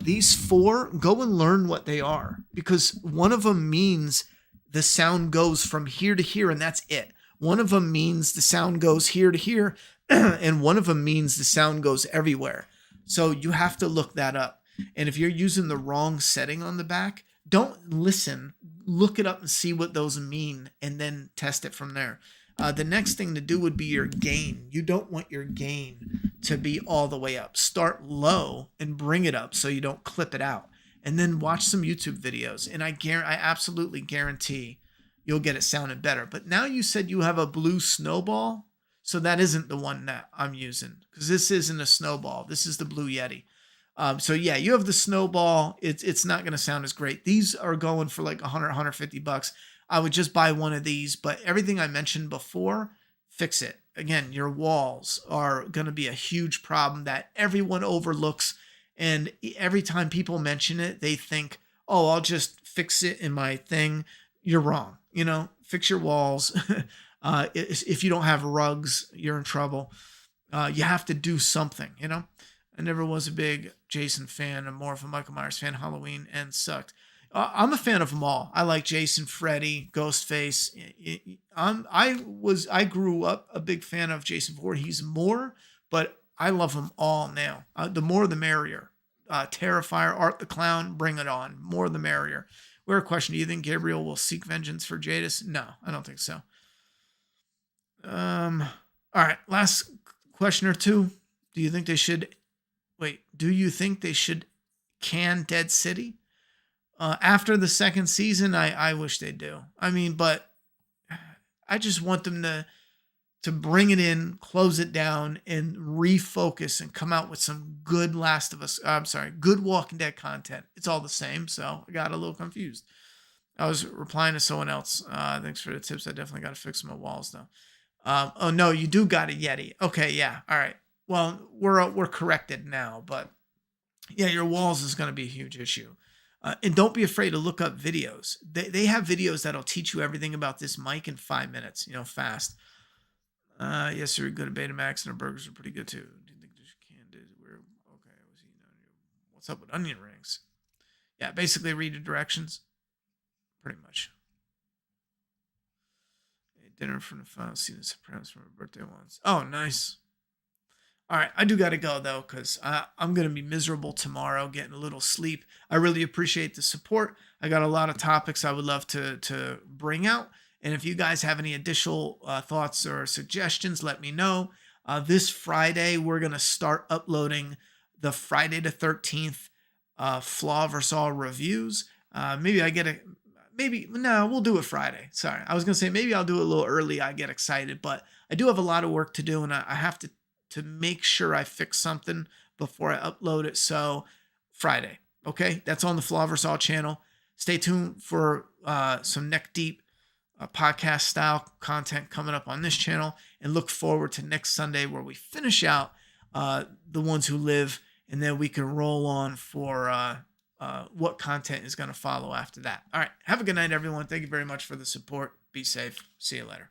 Speaker 1: These 4, go and learn what they are, because one of them means the sound goes from here to here, and that's it. One of them means the sound goes here to here, and one of them means the sound goes everywhere. So you have to look that up. And if you're using the wrong setting on the back, don't listen. Look it up and see what those mean, and then test it from there. The next thing to do would be your gain. You don't want your gain to be all the way up. Start low and bring it up so you don't clip it out. And then watch some YouTube videos. And I absolutely guarantee you'll get it sounding better. But now you said you have a blue snowball. So that isn't the one that I'm using, because this isn't a snowball. This is the Blue Yeti. So yeah, you have the snowball. It's not going to sound as great. These are going for like 100, 150 bucks. I would just buy one of these, but everything I mentioned before, fix it. Again, your walls are going to be a huge problem that everyone overlooks. And every time people mention it, they think, oh, I'll just fix it in my thing. You're wrong. Fix your walls. If you don't have rugs, you're in trouble. You have to do something, I never was a big Jason fan. I'm more of a Michael Myers fan. Halloween and sucked. I'm a fan of them all. I like Jason, Freddy, Ghostface. I grew up a big fan of Jason Voorhees more, but I love them all now. The more the merrier. Terrifier, Art the Clown, bring it on. More the merrier. Weird question. Do you think Gabriel will seek vengeance for Jadis? No, I don't think so. All right. Last question or two. Do you think they should can Dead City? After the second season, I wish they do. But I just want them to bring it in, close it down, and refocus and come out with some good good Walking Dead content. It's all the same, so I got a little confused. I was replying to someone else. Thanks for the tips. I definitely got to fix my walls though. Oh no, you do got a Yeti. Okay, yeah, all right. Well, we're corrected now, but yeah, your walls is going to be a huge issue. And don't be afraid to look up videos. They have videos that'll teach you everything about this mic in 5 minutes, fast. Yes, sir, good at Betamax, and our burgers are pretty good too. Do you think this candid? Okay, I was eating onion. What's up with onion rings? Yeah, basically read the directions. Pretty much. Dinner from the final season of Sopranos from my birthday once. Oh, nice. All right, I do got to go, though, because I'm going to be miserable tomorrow, getting a little sleep. I really appreciate the support. I got a lot of topics I would love to bring out. And if you guys have any additional thoughts or suggestions, let me know. This Friday, we're going to start uploading the Friday the 13th Flaw vs. All reviews. We'll do it Friday. Sorry, I was going to say maybe I'll do it a little early. I get excited, but I do have a lot of work to do, and I have to make sure I fix something before I upload it. So Friday, okay? That's on the Flaw vs. All channel. Stay tuned for some neck deep podcast style content coming up on this channel, and look forward to next Sunday where we finish out The Ones Who Live, and then we can roll on for what content is going to follow after that. All right. Have a good night, everyone. Thank you very much for the support. Be safe. See you later.